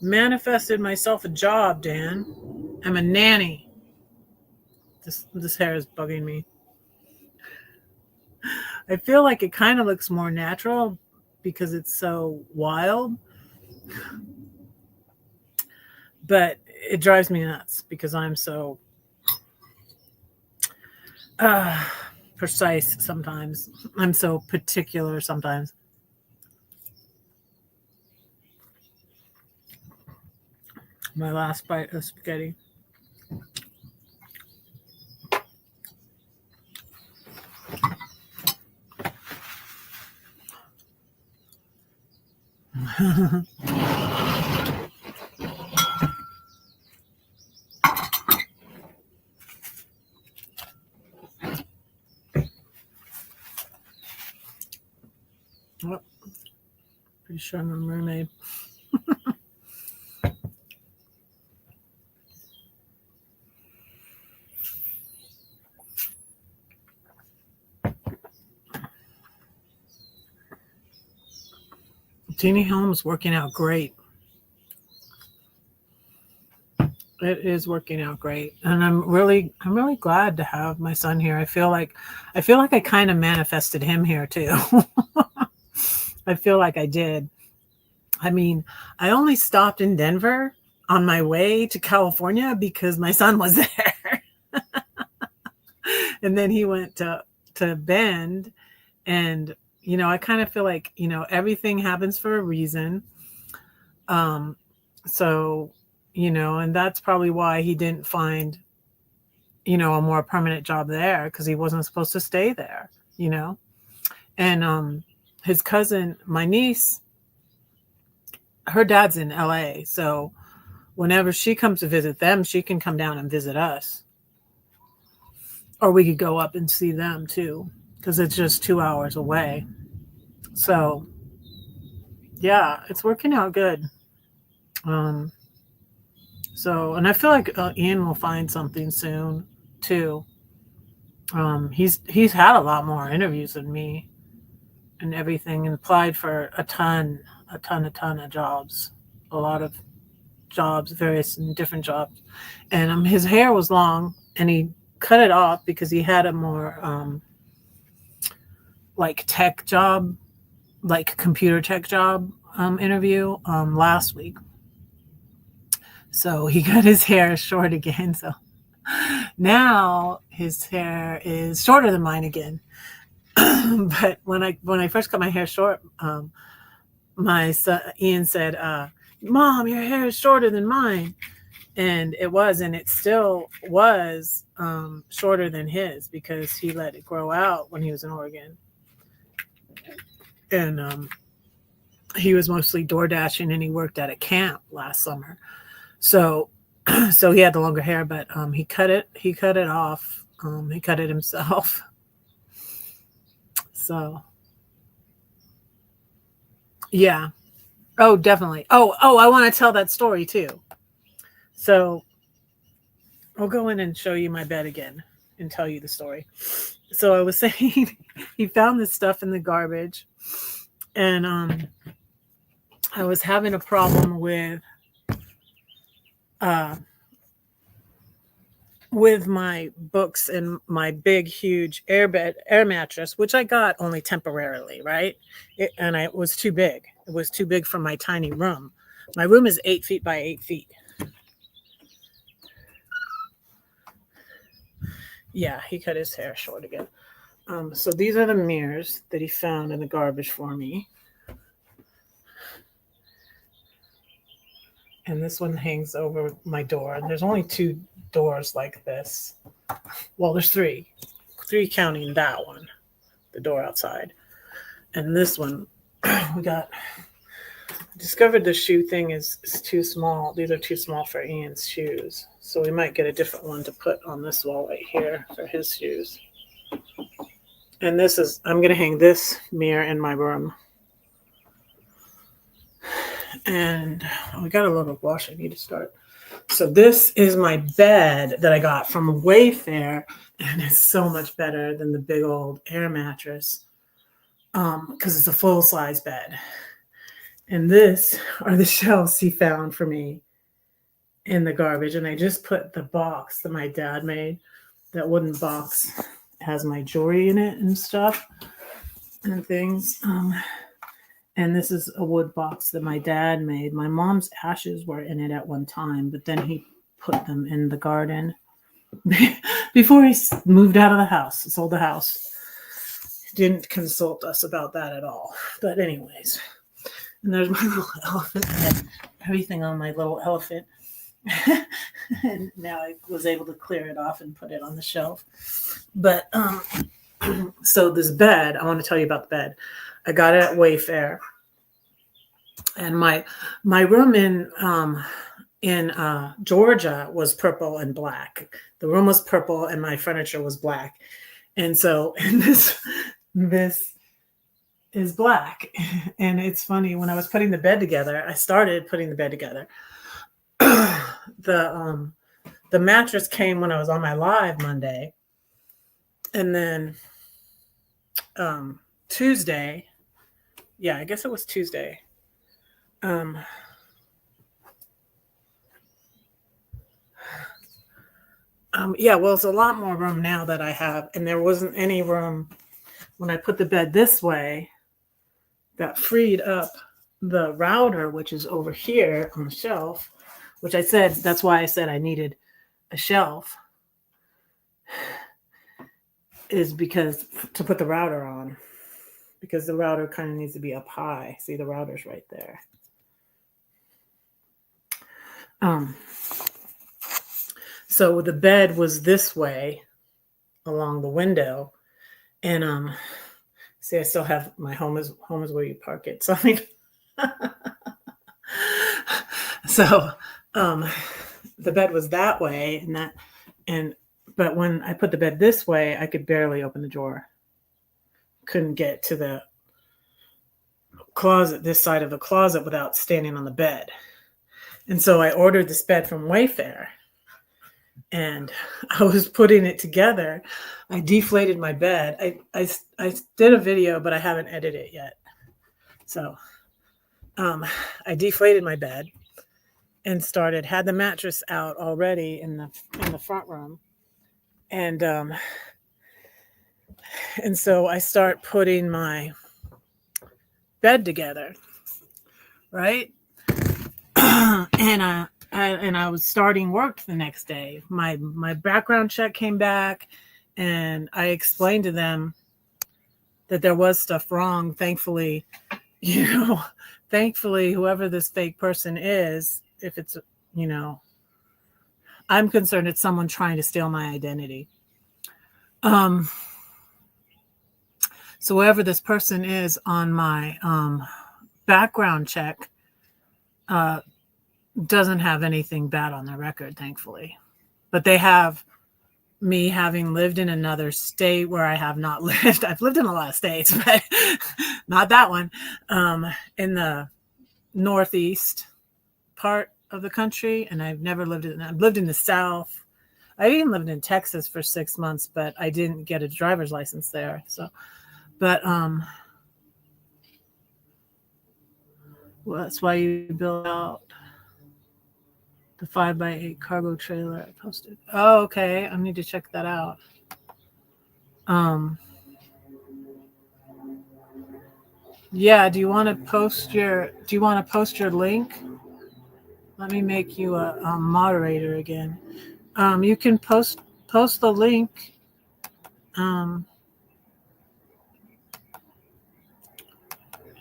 manifested myself a job, Dan. I'm a nanny. This hair is bugging me. I feel like it kind of looks more natural because it's so wild. But it drives me nuts because I'm so precise sometimes. I'm so particular sometimes. My last bite of spaghetti. Oh, pretty sure I'm a mermaid. Teeny Helm's working out great. It is working out great, and I'm really glad to have my son here. I feel like I kind of manifested him here too. I feel like I did. I mean, I only stopped in Denver on my way to California because my son was there. And then he went to Bend, and I kind of feel like, everything happens for a reason. Um so, and that's probably why he didn't find, a more permanent job there, because he wasn't supposed to stay there, And his cousin, my niece, her dad's in LA, so whenever she comes to visit them, she can come down and visit us. Or we could go up and see them too, because it's just 2 hours away. So, yeah, it's working out good. Um, and I feel like Ian will find something soon too. He's had a lot more interviews than me and everything, and applied for a ton of jobs, a lot of jobs, various and different jobs. And his hair was long, and he cut it off because he had a more like tech job, like computer tech job interview last week. So he got his hair short again. So now his hair is shorter than mine again. But when I first cut my hair short, my son Ian said, "Mom, your hair is shorter than mine," and it was, and it still was shorter than his because he let it grow out when he was in Oregon, and he was mostly door dashing, and he worked at a camp last summer, so so he had the longer hair, but he cut it off. He cut it himself. So yeah. Oh, definitely. Oh, I want to tell that story too. So I'll go in and show you my bed again and tell you the story. So I was saying he found this stuff in the garbage, and I was having a problem with my books and my big huge air mattress, which I got only temporarily, right? It was too big. It was too big for my tiny room. My room is 8 feet by 8 feet. Yeah, he cut his hair short again. So these are the mirrors that he found in the garbage for me. And this one hangs over my door. And there's only 2 doors like this. Well, there's 3 counting that one, the door outside. And this one, discovered the shoe thing is too small. These are too small for Ian's shoes. So we might get a different one to put on this wall right here for his shoes. And I'm going to hang this mirror in my room. And we got a little wash I need to start. So this is my bed that I got from Wayfair, and it's so much better than the big old air mattress because it's a full-size bed. And this are the shelves he found for me in the garbage. And I just put the box that my dad made, that wooden box, has my jewelry in it and stuff and things. And this is a wood box that my dad made. My mom's ashes were in it at one time, but then he put them in the garden before he moved out of the house, sold the house. Didn't consult us about that at all. But anyways, and there's my little elephant head, everything on my little elephant. And now I was able to clear it off and put it on the shelf. But so this bed, I want to tell you about the bed. I got it at Wayfair, and my room in Georgia was purple and black. The room was purple, and my furniture was black, and so this is black. And it's funny, when I was putting the bed together, I started putting the bed together. The mattress came when I was on my live Monday, and then Tuesday. Yeah, I guess it was Tuesday. Yeah, well, it's a lot more room now that I have, and there wasn't any room when I put the bed this way that freed up the router, which is over here on the shelf, which I said, that's why I said I needed a shelf, is because to put the router on, because the router kind of needs to be up high. See, the router's right there. So the bed was this way along the window, and see, I still have my home is where you park it. So I mean, so the bed was that way, but when I put the bed this way, I could barely open the drawer. Couldn't get to the closet, this side of the closet, without standing on the bed. And so I ordered this bed from Wayfair, and I was putting it together. I deflated my bed. I did a video, but I haven't edited it yet. So I deflated my bed and had the mattress out already in the front room. And so I start putting my bed together, right? And I was starting work the next day. My background check came back, and I explained to them that there was stuff wrong. Thankfully, whoever this fake person is, if it's, I'm concerned it's someone trying to steal my identity. So whoever this person is on my background check doesn't have anything bad on their record, thankfully. But they have me having lived in another state where I have not lived. I've lived in a lot of states, but not that one. In the northeast part of the country, and I've lived in the South. I even lived in Texas for 6 months, but I didn't get a driver's license there. So, but well, that's why you build out the 5x8 cargo trailer I posted. Oh, okay. I need to check that out. Yeah. Do you want to post your link? Let me make you a moderator again. You can post the link.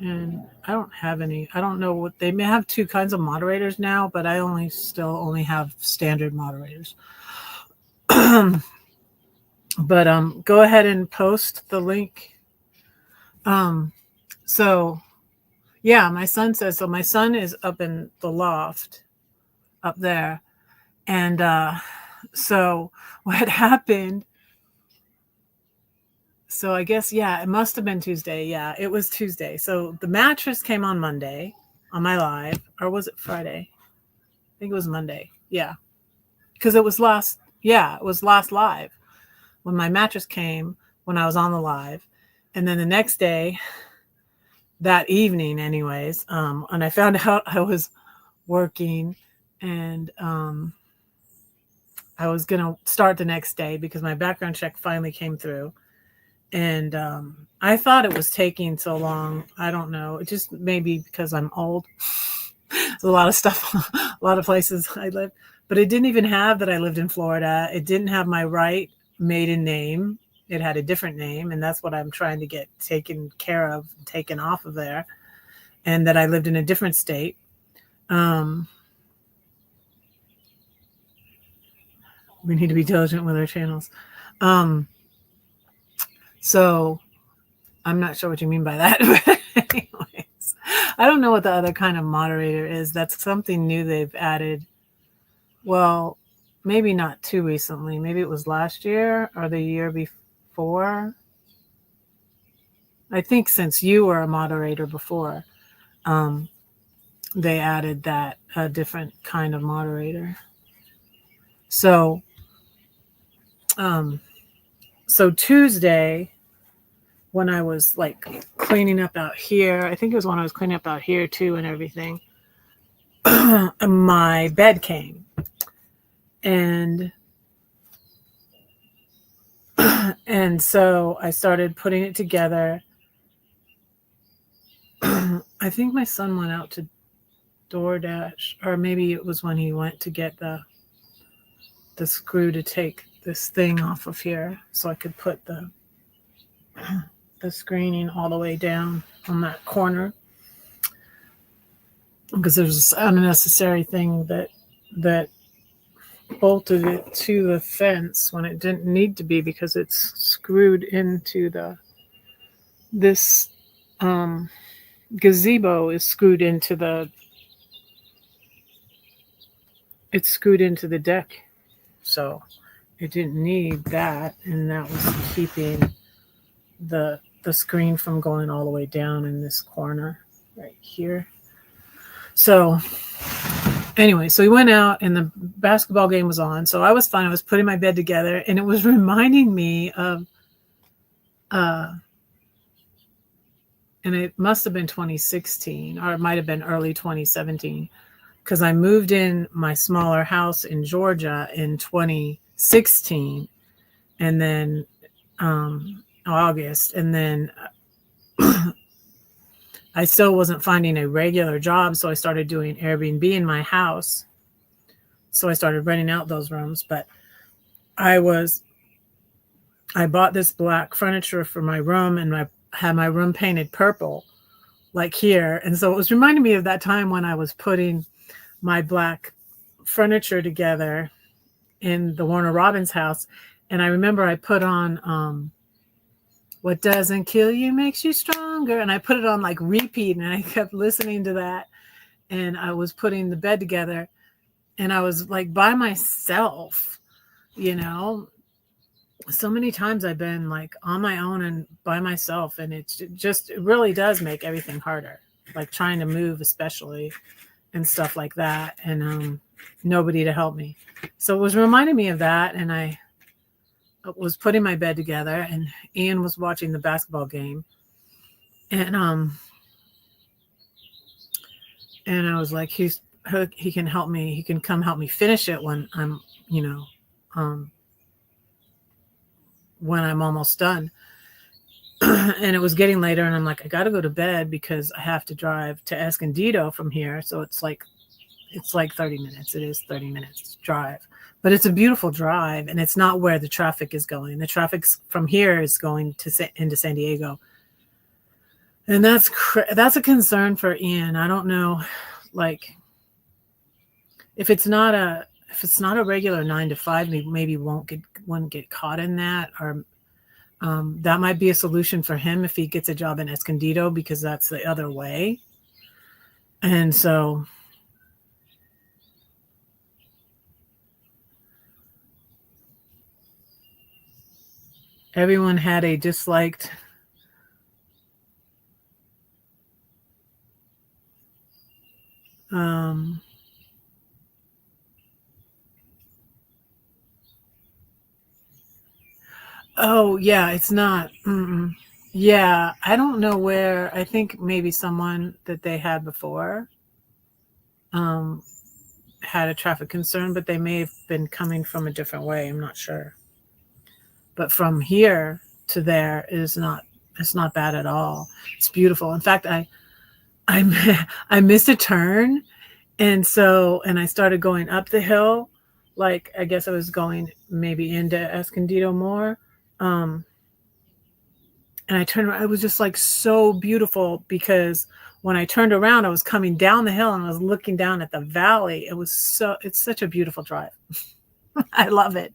And I don't have any. I don't know what they may have. 2 kinds of moderators now, but I still only have standard moderators. But go ahead and post the link. So yeah, my son says so. My son is up in the loft up there, and so what happened? So I guess, yeah, it must have been Tuesday. Yeah, it was Tuesday. So the mattress came on Monday on my live, or was it Friday? I think it was Monday. Yeah, because it was last live when my mattress came when I was on the live, and then the next day, that evening, anyways, and I found out I was working, and I was gonna start the next day because my background check finally came through. And I thought it was taking so long. I don't know. It just maybe because I'm old. There's a lot of stuff, a lot of places I lived. But it didn't even have that I lived in Florida. It didn't have my right maiden name. It had a different name. And that's what I'm trying to get taken care of, taken off of there. And that I lived in a different state. We need to be diligent with our channels. So I'm not sure what you mean by that. But anyways, I don't know what the other kind of moderator is. That's something new they've added. Well, maybe not too recently. Maybe it was last year or the year before. I think since you were a moderator before, they added that a different kind of moderator. So Tuesday, when I was like cleaning up out here, I think it was when I was cleaning up out here too and everything, my bed came. And And so I started putting it together. I think my son went out to DoorDash, or maybe it was when he went to get the screw to take this thing off of here so I could put the screening all the way down on that corner, because there's this unnecessary thing that bolted it to the fence when it didn't need to be, because it's screwed into this gazebo is screwed into it's screwed into the deck, so it didn't need that, and that was keeping the screen from going all the way down in this corner right here. So anyway, so we went out and the basketball game was on. So I was fine. I was putting my bed together, and it was reminding me of, and it must have been 2016, or it might have been early 2017, because I moved in my smaller house in Georgia in 2016, and then August, and then I still wasn't finding a regular job, so I started doing Airbnb in my house. So I started renting out those rooms, but I bought this black furniture for my room, and I had my room painted purple, like here. And so it was reminding me of that time when I was putting my black furniture together in the Warner Robins house. And I remember I put on What Doesn't Kill You Makes You Stronger. And I put it on like repeat, and I kept listening to that. And I was putting the bed together, and I was like by myself, you know. So many times I've been like on my own and by myself, and it really does make everything harder, like trying to move, especially, and stuff like that. And nobody to help me. So it was reminding me of that. And I was putting my bed together, and Ian was watching the basketball game, and I was like, he can help me. He can come help me finish it when I'm, when I'm almost done. And it was getting later, and I'm like, I got to go to bed because I have to drive to Escondido from here. So it's like 30 minutes. It is 30 minutes drive, but it's a beautiful drive, and it's not where the traffic is going. The traffic from here is going into San Diego. And that's a concern for Ian. I don't know, like, if it's not a regular 9 to 5, maybe won't get caught in that, or that might be a solution for him if he gets a job in Escondido, because that's the other way. And so everyone had a disliked oh yeah, it's not. Yeah, I don't know where. I think maybe someone that they had before had a traffic concern, but they may have been coming from a different way. I'm not sure. But from here to there it's not bad at all. It's beautiful. In fact, I missed a turn, and I started going up the hill, like I guess I was going maybe into Escondido more. And I turned around. It was just like so beautiful, because when I turned around, I was coming down the hill and I was looking down at the valley. It's such a beautiful drive. I love it.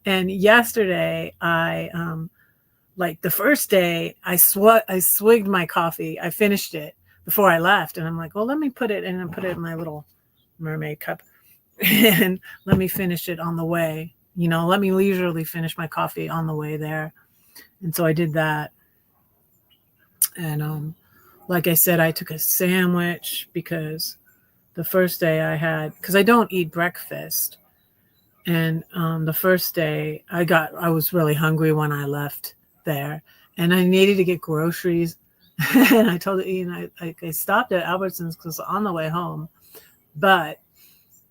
And yesterday, like the first day, I swigged my coffee. I finished it before I left, and I'm like, well, let me put it in my little mermaid cup, and let me finish it on the way. Let me leisurely finish my coffee on the way there. And so I did that. And like I said, I took a sandwich, because the first day because I don't eat breakfast. And the first day I was really hungry when I left there, and I needed to get groceries. And I told Ian, I stopped at Albertsons because on the way home, but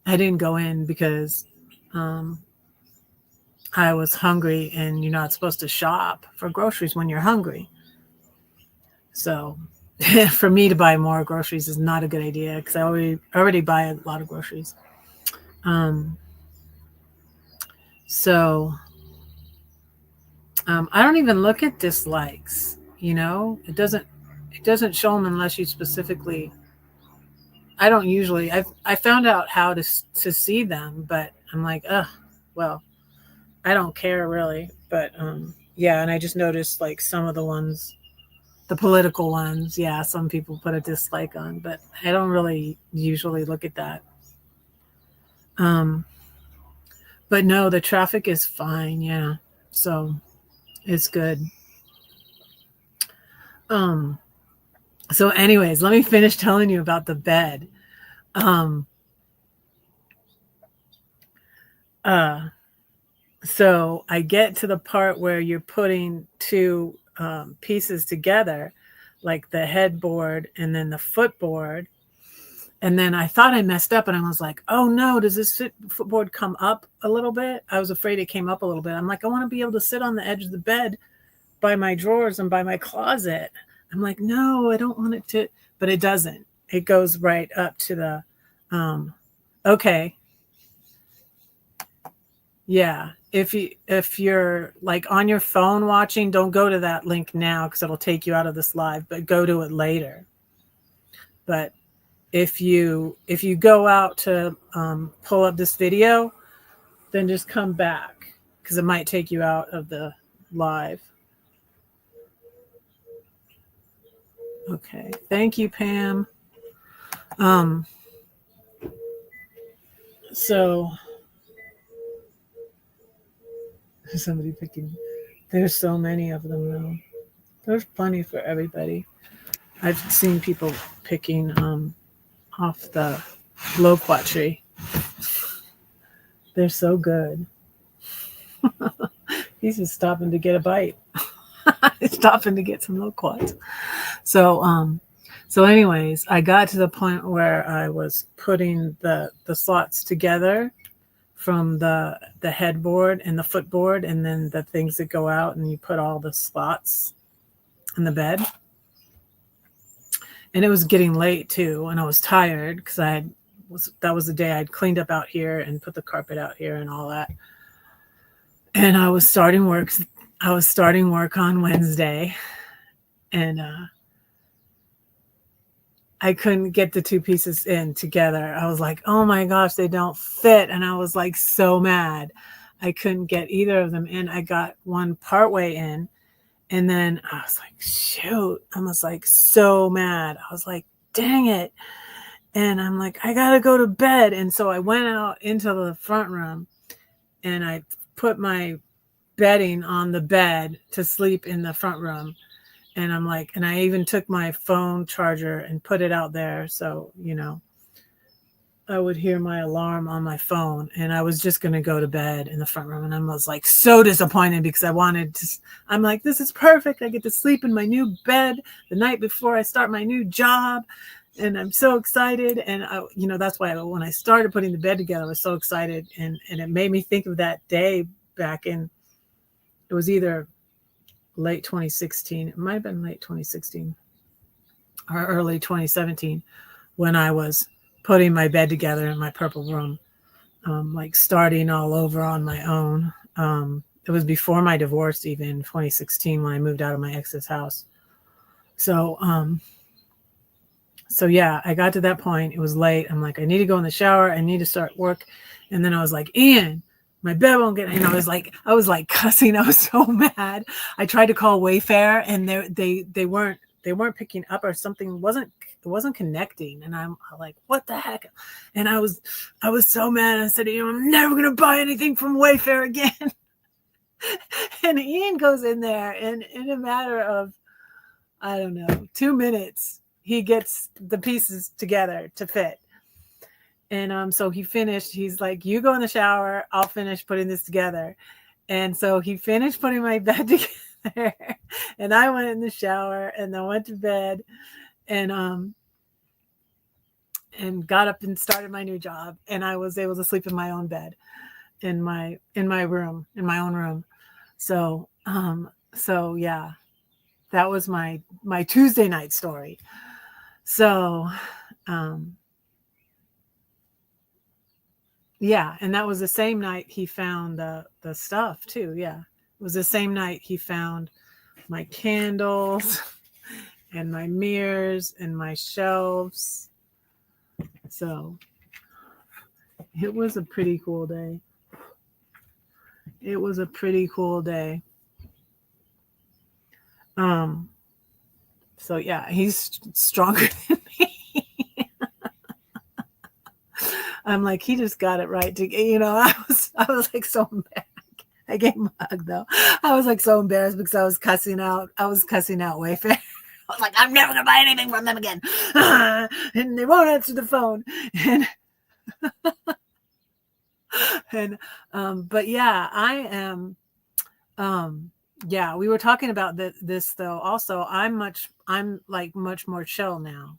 I didn't go in because I I was hungry, and you're not supposed to shop for groceries when you're hungry. So for me to buy more groceries is not a good idea because I already buy a lot of groceries. So I don't even look at dislikes. It doesn't show them unless you specifically. I don't usually. I found out how to see them, but I'm like, well, I don't care really. But yeah, and I just noticed like some of the ones, the political ones. Yeah, some people put a dislike on, but I don't really usually look at that. But no, the traffic is fine. Yeah, so it's good. Um, so anyways, let me finish telling you about the bed. Um, so I get to the part where you're putting two pieces together, like the headboard and then the footboard. And then I thought I messed up, and I was like, oh no, does this footboard come up a little bit? I was afraid it came up a little bit. I'm like, I want to be able to sit on the edge of the bed by my drawers and by my closet. I'm like, no, I don't want it to, but it doesn't. It goes right up to the, okay. Yeah. If you're like on your phone watching, don't go to that link now because it'll take you out of this live, but go to it later. But if you go out to pull up this video, then just come back because it might take you out of the live. Okay. Thank you, Pam. So somebody picking. There's so many of them though. There's plenty for everybody. I've seen people picking off the loquat tree. They're so good. He's just stopping to get a bite. He's stopping to get some loquats. So anyways, I got to the point where I was putting the slots together from the headboard and the footboard, and then the things that go out, and you put all the slots in the bed. And it was getting late too, and I was tired because that was the day I'd cleaned up out here and put the carpet out here and all that. And I was starting work on Wednesday, and I couldn't get the two pieces in together. I was like, oh my gosh, they don't fit. And I was like so mad. I couldn't get either of them in. I got one partway in, and then I was like, shoot, I was like so mad. I was like, dang it. And I'm like, I got to go to bed. And so I went out into the front room and I put my bedding on the bed to sleep in the front room. And I'm like, and I even took my phone charger and put it out there. So, I would hear my alarm on my phone, and I was just going to go to bed in the front room. And I was like so disappointed because I'm like, this is perfect. I get to sleep in my new bed the night before I start my new job. And I'm so excited. And that's why when I started putting the bed together, I was so excited. And it made me think of that day back in, it was either late 2016. It might have been late 2016 or early 2017 when I was putting my bed together in my purple room, like starting all over on my own. It was before my divorce, even 2016, when I moved out of my ex's house. So yeah, I got to that point. It was late. I'm like, I need to go in the shower. I need to start work. And then I was like, Ian, my bed won't get, and I was like cussing. I was so mad. I tried to call Wayfair, and they weren't picking up, or something it wasn't connecting. And I'm like, what the heck? And I was so mad. I said, I'm never going to buy anything from Wayfair again. And Ian goes in there, and in a matter of, I don't know, 2 minutes, he gets the pieces together to fit. And so he finished. He's like, you go in the shower, I'll finish putting this together. And so he finished putting my bed together, and I went in the shower, and then went to bed, and got up and started my new job. And I was able to sleep in my own bed. in my room, in my own room. So so yeah, that was my Tuesday night story. So yeah, and that was the same night he found the stuff too. Yeah, it was the same night he found my candles and my mirrors and my shelves. So it was a pretty cool day. It was a pretty cool day. Um, so yeah, he's stronger than me. I'm like, he just got it right. I was like so embarrassed. I gave him a hug though. I was like so embarrassed because I was cussing out Wayfair. I was like, I'm never gonna buy anything from them again. And they won't answer the phone. And but yeah, I am yeah, we were talking about this though. Also, I'm like much more chill now.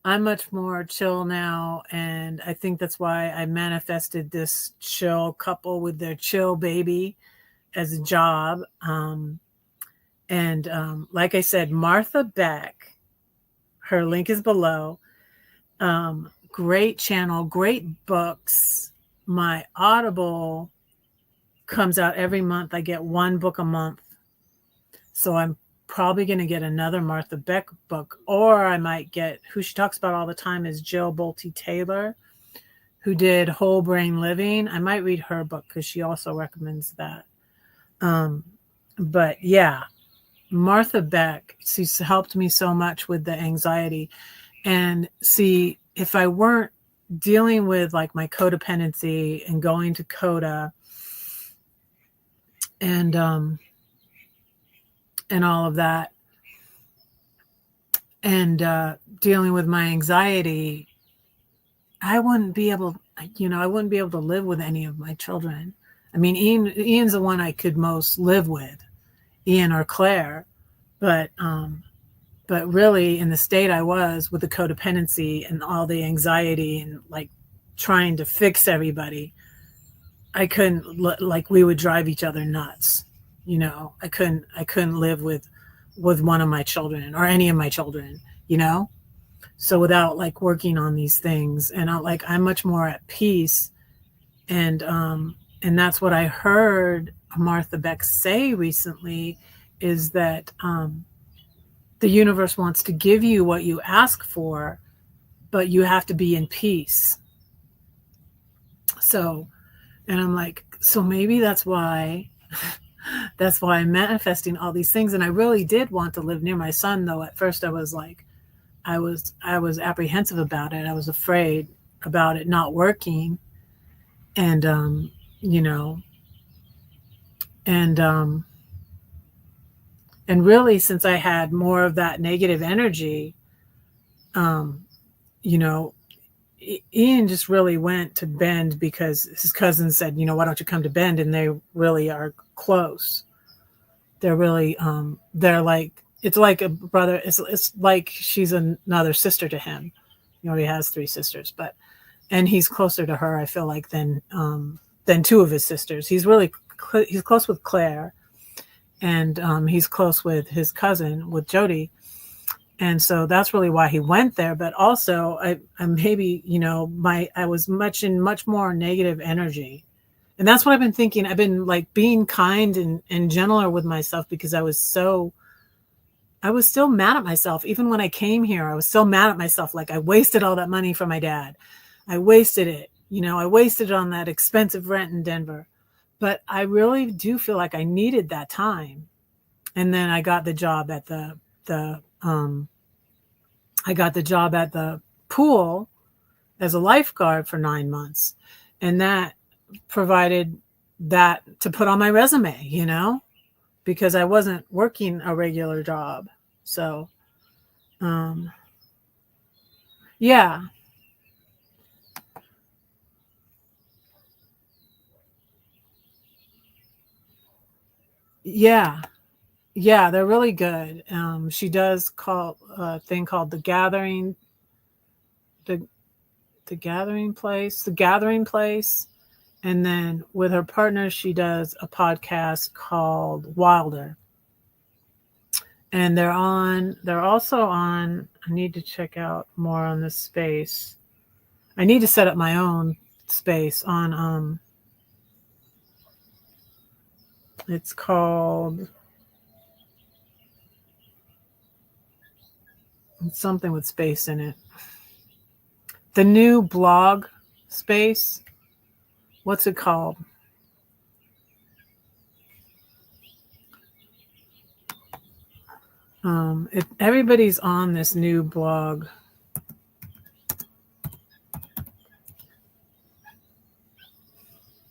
I'm much more chill now, and I think that's why I manifested this chill couple with their chill baby as a job. And like I said, Martha Beck, her link is below. Great channel, great books. My Audible comes out every month. I get one book a month. So I'm probably going to get another Martha Beck book, or I might get, who she talks about all the time is Jill Bolte Taylor, who did Whole Brain Living. I might read her book because she also recommends that. But yeah, Martha Beck, she's helped me so much with the anxiety. And see, if I weren't dealing with like my codependency and going to CODA and all of that, and dealing with my anxiety, I wouldn't be able to live with any of my children. I mean, Ian's the one I could most live with, Ian or Claire, but really in the state I was with the codependency and all the anxiety and like trying to fix everybody, I couldn't, like, we would drive each other nuts. I couldn't live with one of my children or any of my children, so without like working on these things. And I'm much more at peace. And that's what I heard Martha Beck say recently, is that the universe wants to give you what you ask for, but you have to be in peace. So, and I'm like, so maybe that's why I'm manifesting all these things. And I really did want to live near my son, though. At first I was like, I was apprehensive about it. I was afraid about it not working. And, and really, since I had more of that negative energy, Ian just really went to Bend because his cousin said, why don't you come to Bend? And they really are close. They're really, they're like, it's like a brother. It's like she's another sister to him. He has 3 sisters, and he's closer to her, I feel like, than 2 of his sisters. He's close with Claire, and he's close with his cousin, with Jody. And so that's really why he went there. But also, I maybe, I was much more negative energy. And that's what I've been thinking. I've been like being kind and gentler with myself, because I was still mad at myself. Even when I came here, I was still mad at myself. Like, I wasted all that money for my dad. I wasted it. I wasted it on that expensive rent in Denver. But I really do feel like I needed that time. And then I got the job at the pool as a lifeguard for 9 months. And that provided that to put on my resume, because I wasn't working a regular job. So, yeah. Yeah. Yeah, they're really good. She does call a thing called The Gathering. The Gathering Place. And then with her partner, she does a podcast called Wilder. And they're also on, I need to check out more on this space. I need to set up my own space on, it's called, it's something with space in it. The new blog space. What's it called? Everybody's on this new blog.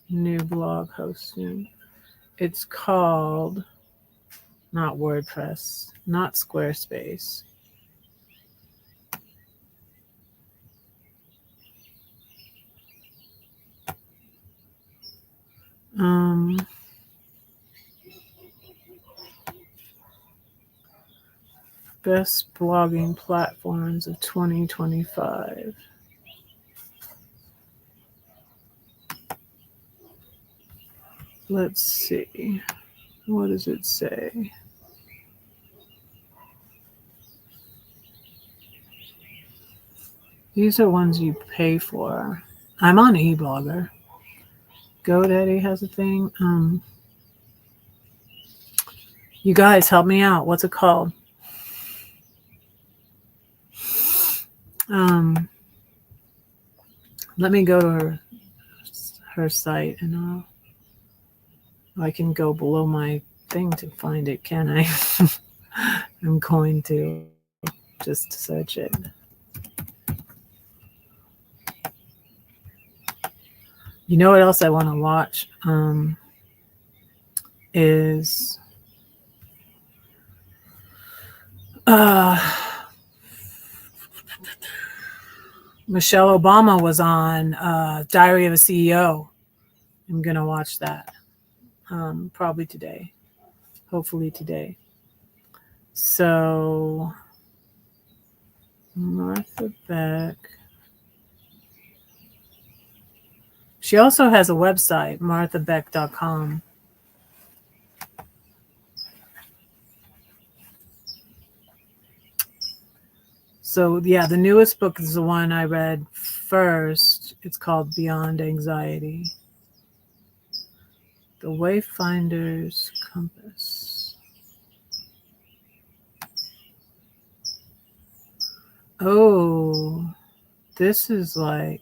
New blog hosting. It's called, not WordPress, not Squarespace. Best blogging platforms of 2025. Let's see. What does it say? These are ones you pay for. I'm on eBlogger. GoDaddy has a thing. You guys help me out. What's it called? Let me go to her site, and I can go below my thing to find it, can I? I'm going to just search it. You know what else I want to watch? Is Michelle Obama was on Diary of a CEO. I'm going to watch that probably today. Hopefully today. So, Martha Beck. She also has a website, marthabeck.com. So, yeah, the newest book is the one I read first. It's called Beyond Anxiety. The Wayfinder's Compass. Oh, this is like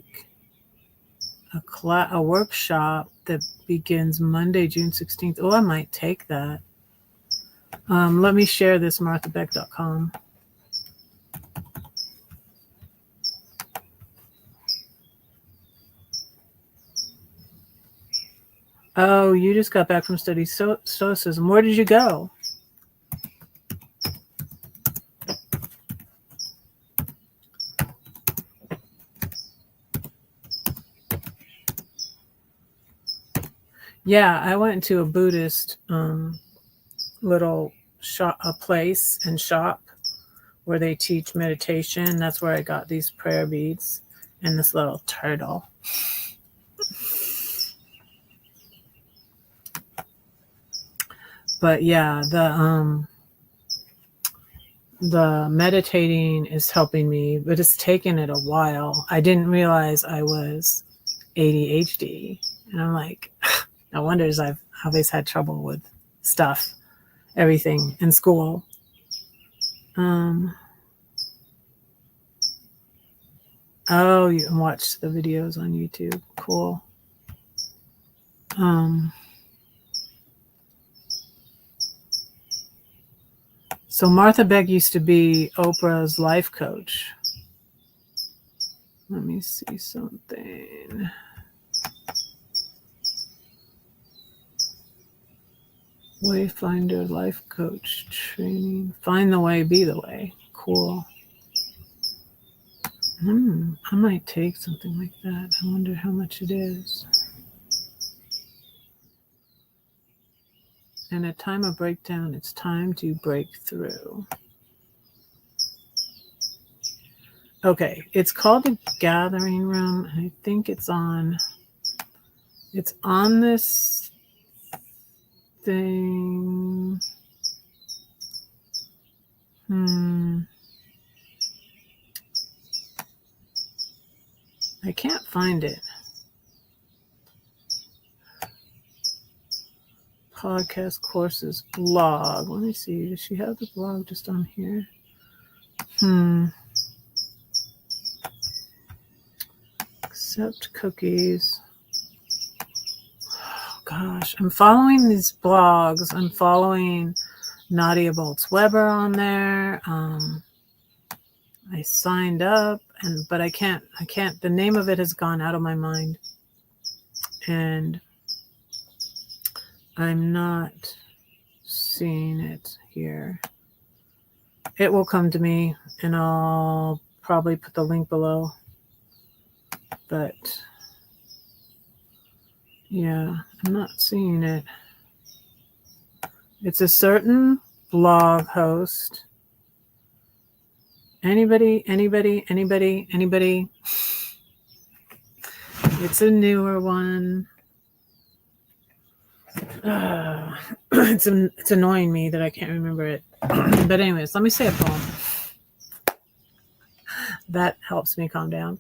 a workshop that begins Monday, June 16th. Oh, I might take that. Let me share this, marthabeck.com. Oh, you just got back from studying Stoicism. Where did you go? Yeah, I went to a Buddhist little place and shop where they teach meditation. That's where I got these prayer beads and this little turtle. But yeah, the meditating is helping me, but it's taken it a while. I didn't realize I was ADHD, and I'm like, no wonder I've always had trouble with stuff, everything in school. Oh, you can watch the videos on YouTube. Cool. So Martha Beck used to be Oprah's life coach. Let me see something. Wayfinder life coach training. Find the way, be the way. Cool. I might take something like that. I wonder how much it is. In a time of breakdown, it's time to break through. Okay, it's called the Gathering Room. I think it's on this thing. I can't find it. Podcast courses blog. Let me see. Does she have the blog just on here? Accept cookies. Oh, gosh, I'm following these blogs. I'm following Nadia Boltz-Weber on there. I signed up, but I can't. The name of it has gone out of my mind, and I'm not seeing it here. It will come to me, and I'll probably put the link below. But yeah, I'm not seeing it. It's a certain blog host. Anybody? It's a newer one. It's annoying me that I can't remember it. But anyways, let me say a poem. That helps me calm down.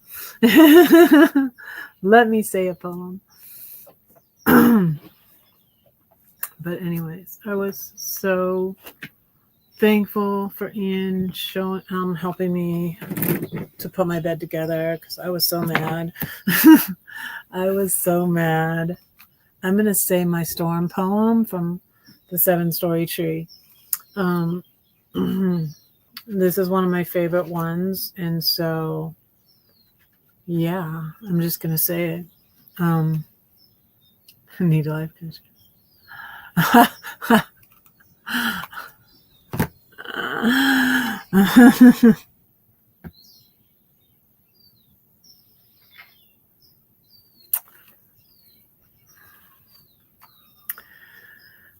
Let me say a poem. But anyways, I was so thankful for Ian helping me to put my bed together because I was so mad. I was so mad. I'm going to say my storm poem from the 7-Story Tree. This is one of my favorite ones. And so, yeah, I'm just going to say it. I need a life coach.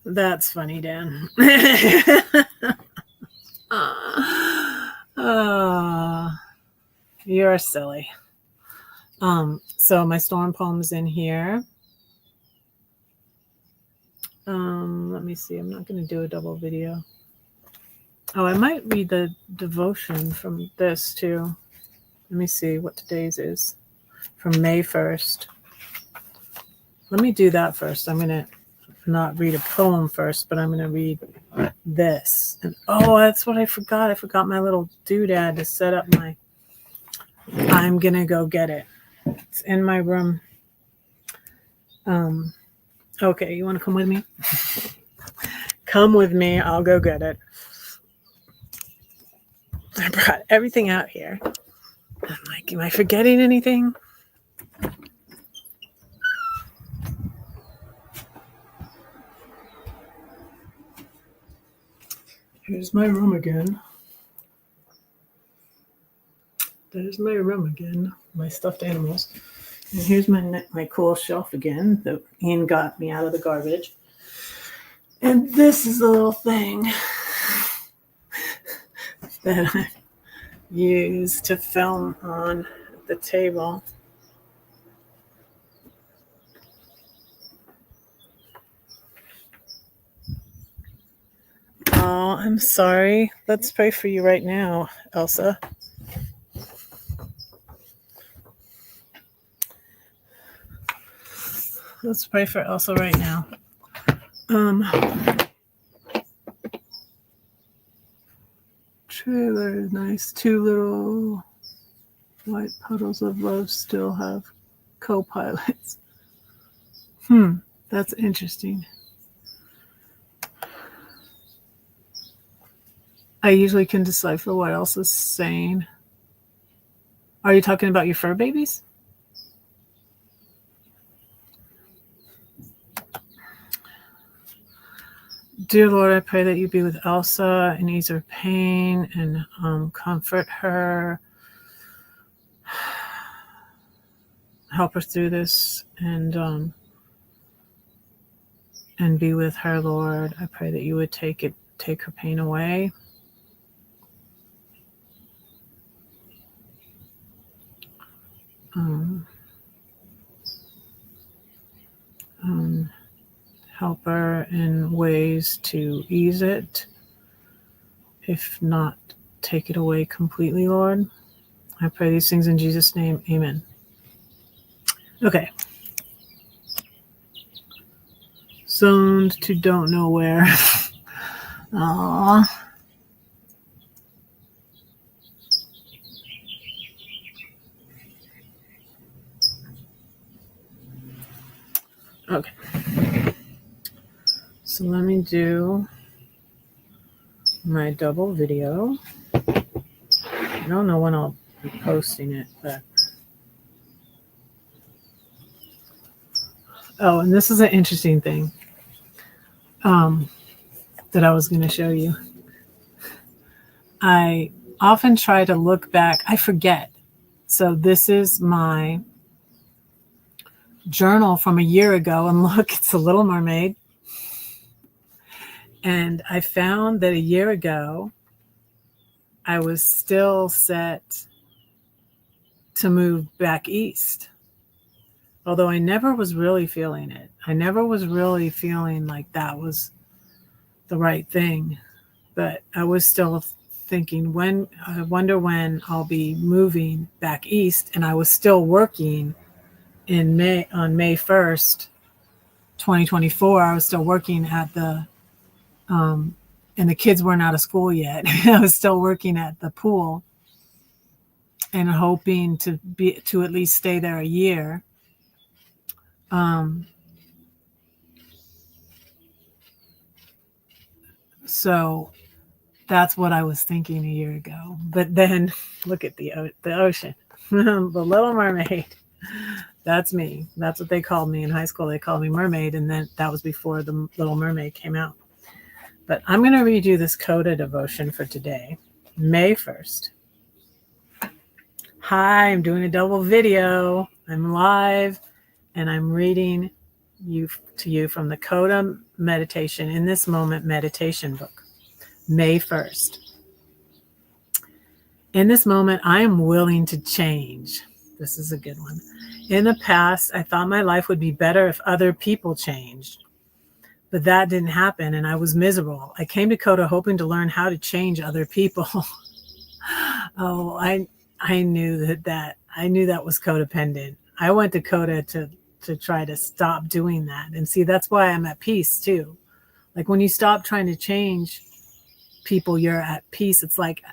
That's funny, Dan. You're silly. So my storm poem's in here. Let me see. I'm not going to do a double video. Oh, I might read the devotion from this too. Let me see what today's is. From May 1st. Let me do that first. I'm going to not read a poem first, but I'm going to read this. And oh, that's what I forgot. I forgot my little doodad to set up my... I'm going to go get it. It's in my room. Okay, you want to come with me? Come with me. I'll go get it. I brought everything out here. I'm like, am I forgetting anything? Here's my room again. There's my room again. My stuffed animals. And here's my cool shelf again that Ian got me out of the garbage. And this is the little thing that I use to film on the table. Oh, I'm sorry. Let's pray for you right now, Elsa. Let's pray for Elsa right now. Trailer is nice. 2 little white puddles of love still have co-pilots. That's interesting. I usually can decipher what Elsa's saying. Are you talking about your fur babies? Dear Lord, I pray that you be with Elsa and ease her pain and comfort her. Help her through this and be with her, Lord. I pray that you would take her pain away. um, help her in ways to ease it, if not take it away completely, Lord. I pray these things in Jesus' name. Amen. Okay. Zoned to don't know where. Aww. Okay. So let me do my double video. I don't know when I'll be posting it, but oh, and this is an interesting thing that I was going to show you. I often try to look back. I forget. So this is my journal from a year ago, and look, it's a Little Mermaid. And I found that a year ago, I was still set to move back east. Although I never was really feeling it. I never was really feeling like that was the right thing. But I was still thinking, I wonder when I'll be moving back east. And I was still working on May 1st, 2024. I was still working at the, and the kids weren't out of school yet. I was still working at the pool and hoping to at least stay there a year. So that's what I was thinking a year ago. But then look at the ocean, the Little Mermaid. That's me. That's what they called me in high school. They called me Mermaid, and then that was before the Little Mermaid came out. But I'm going to redo this Coda devotion for today, May 1st. Hi, I'm doing a double video. I'm live, and I'm reading to you from the Coda Meditation in This Moment meditation book, May 1st. In this moment, I am willing to change. This is a good one. In the past, I thought my life would be better if other people changed. But that didn't happen, and I was miserable. I came to Coda hoping to learn how to change other people. Oh, I knew that was codependent. I went to Coda to try to stop doing that. And see, that's why I'm at peace too. Like when you stop trying to change people, you're at peace. It's like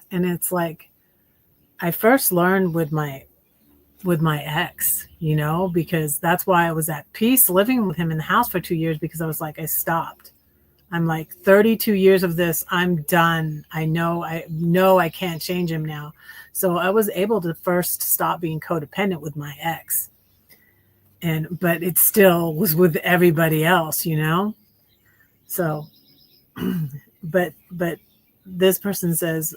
I first learned with my ex, because that's why I was at peace living with him in the house for 2 years, because I was like, I stopped. I'm like 32 years of this. I'm done. I know I can't change him now. So I was able to first stop being codependent with my ex. But it still was with everybody else, So, but this person says,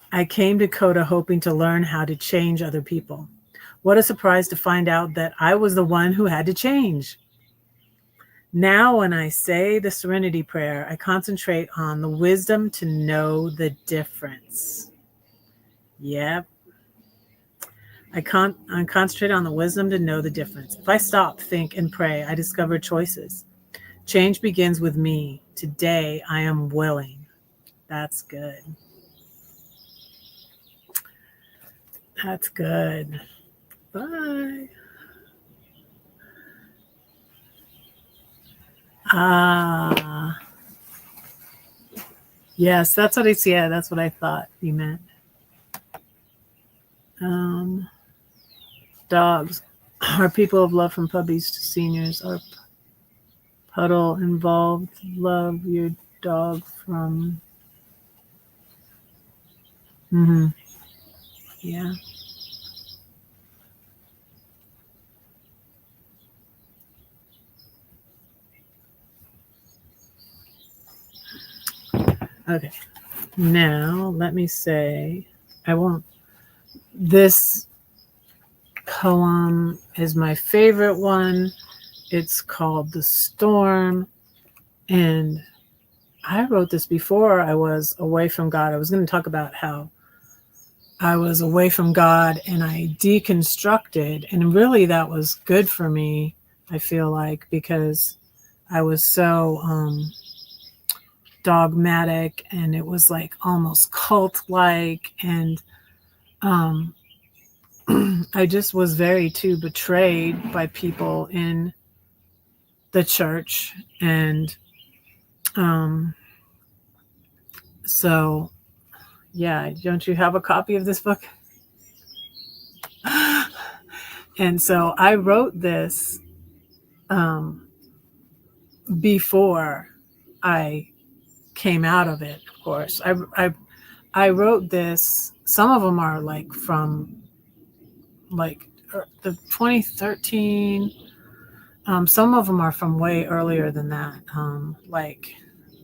I came to Coda hoping to learn how to change other people. What a surprise to find out that I was the one who had to change. Now, when I say the Serenity Prayer, I concentrate on the wisdom to know the difference. Yep. I concentrate on the wisdom to know the difference. If I stop, think, and pray, I discover choices. Change begins with me. Today, I am willing. That's good. That's good. Bye. Yes, that's what it's. Yeah, that's what I thought you meant. Dogs are people of love, from puppies to seniors. Are puddle involved. Love your dog from. Yeah. Okay. Now let me say, this poem is my favorite one. It's called The Storm. And I wrote this before I was away from God. I was going to talk about how I was away from God and I deconstructed. And really, that was good for me, I feel like, because I was so dogmatic and it was like almost cult like. And I just was very too betrayed by people in the church. And so, yeah, don't you have a copy of this book? And so I wrote this before I came out of it, of course. I wrote this. Some of them are like from like the 2013. Some of them are from way earlier than that. Like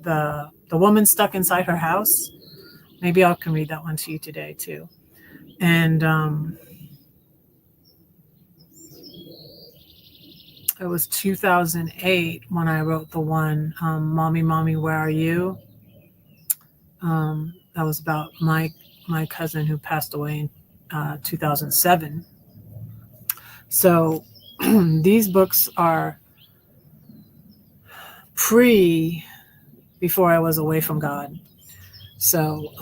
the woman stuck inside her house. Maybe I can read that one to you today too. And it was 2008 when I wrote the one, "Mommy, Mommy, Where Are You?" That was about my cousin who passed away in 2007. So these books are before I was away from God. So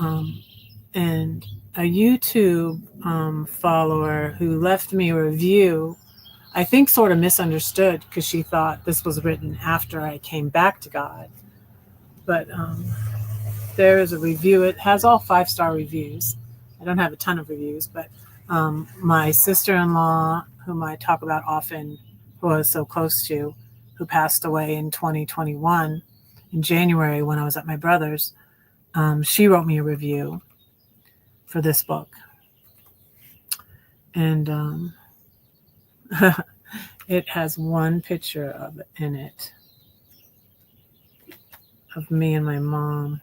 and a YouTube follower who left me a review, I think sort of misunderstood because she thought this was written after I came back to God. But there is a review. It has all 5-star reviews. I don't have a ton of reviews, but my sister-in-law, whom I talk about often, who I was so close to, who passed away in 2021 in January when I was at my brother's, she wrote me a review for this book. And it has one picture in it of me and my mom.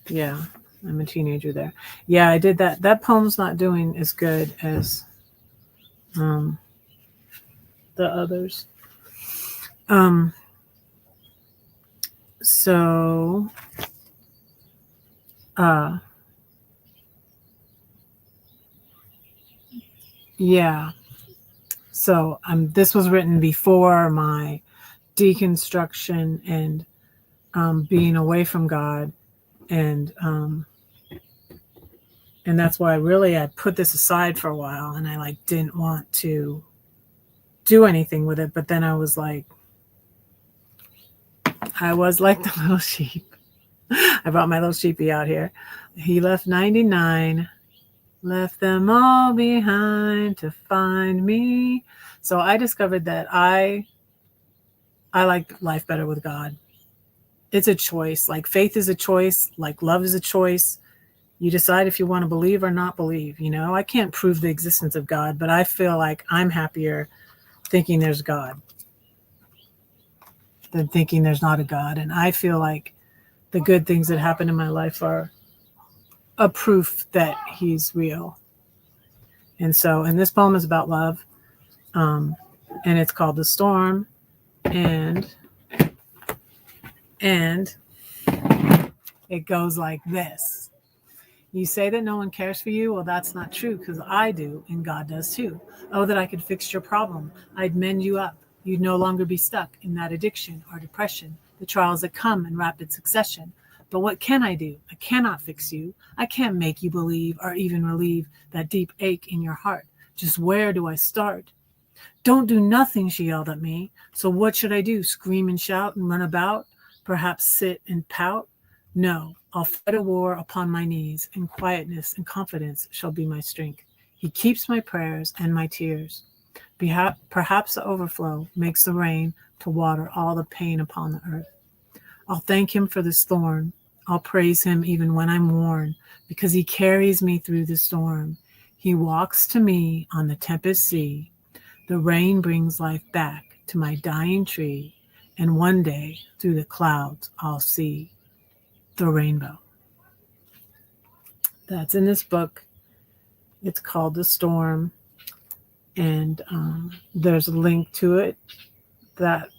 Yeah, I'm a teenager there. Yeah, I did that. That poem's not doing as good as the others. So yeah. So this was written before my deconstruction and being away from God, and that's why I put this aside for a while, and I like didn't want to do anything with it. But then I was like the little sheep. I brought my little sheepy out here. He left 99, left them all behind to find me. So I discovered that I like life better with God. It's a choice. Like faith is a choice. Like love is a choice. You decide if you want to believe or not believe. You know, I can't prove the existence of God, but I feel like I'm happier thinking there's God than thinking there's not a God. And I feel like the good things that happen in my life are a proof that he's real. And this poem is about love. And it's called The Storm. And it goes like this. You say that no one cares for you. Well, that's not true, because I do, and God does too. Oh, that I could fix your problem. I'd mend you up. You'd no longer be stuck in that addiction or depression, the trials that come in rapid succession. But what can I do? I cannot fix you. I can't make you believe or even relieve that deep ache in your heart. Just where do I start? Don't do nothing, she yelled at me. So what should I do? Scream and shout and run about? Perhaps sit and pout? No, I'll fight a war upon my knees, and quietness and confidence shall be my strength. He keeps my prayers and my tears. Perhaps the overflow makes the rain to water all the pain upon the earth. I'll thank him for this thorn. I'll praise him even when I'm worn, because he carries me through the storm. He walks to me on the tempest sea. The rain brings life back to my dying tree, and one day through the clouds I'll see the rainbow. That's in this book. It's called The Storm, and there's a link to it, that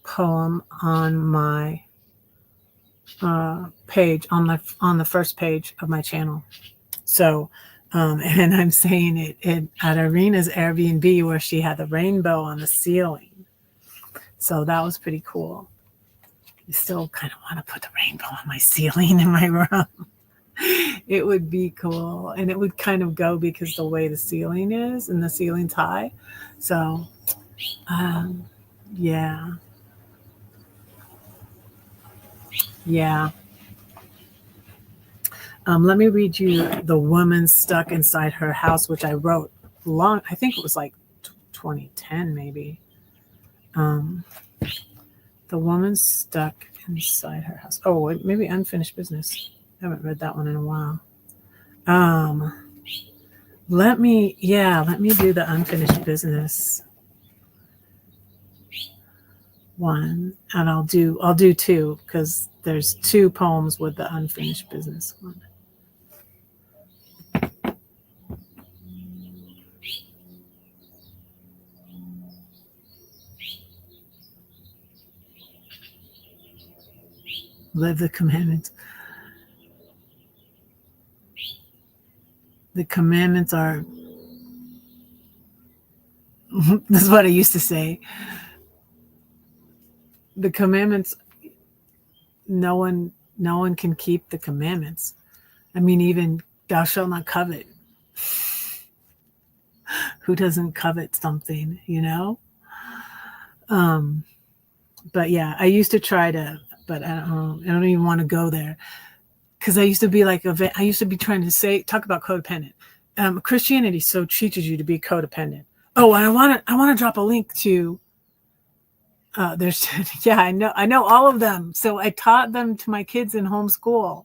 poem, on my page on the first page of my channel. So, and I'm saying it at Arena's Airbnb where she had the rainbow on the ceiling. So that was pretty cool. I still kind of want to put the rainbow on my ceiling in my room. It would be cool, and it would kind of go because the way the ceiling is and the ceiling's high. So, yeah. Let me read you The Woman Stuck Inside Her House, which I wrote I think it was like 2010 maybe. The Woman Stuck Inside Her House. Oh, maybe Unfinished Business. I haven't read that one in a while. Let me do the Unfinished Business one, and I'll do two because there's two poems with the Unfinished Business one. Live the commandments. The commandments are, this is what I used to say. The commandments, no one can keep the commandments. I mean, even thou shalt not covet. Who doesn't covet something, you know? But yeah, I used to try to, but I don't even want to go there. Because I used to be like, I used to be trying to talk about codependent. Christianity so teaches you to be codependent. Oh, and I want to drop a link to, there's, yeah, I know all of them. So I taught them to my kids in homeschool.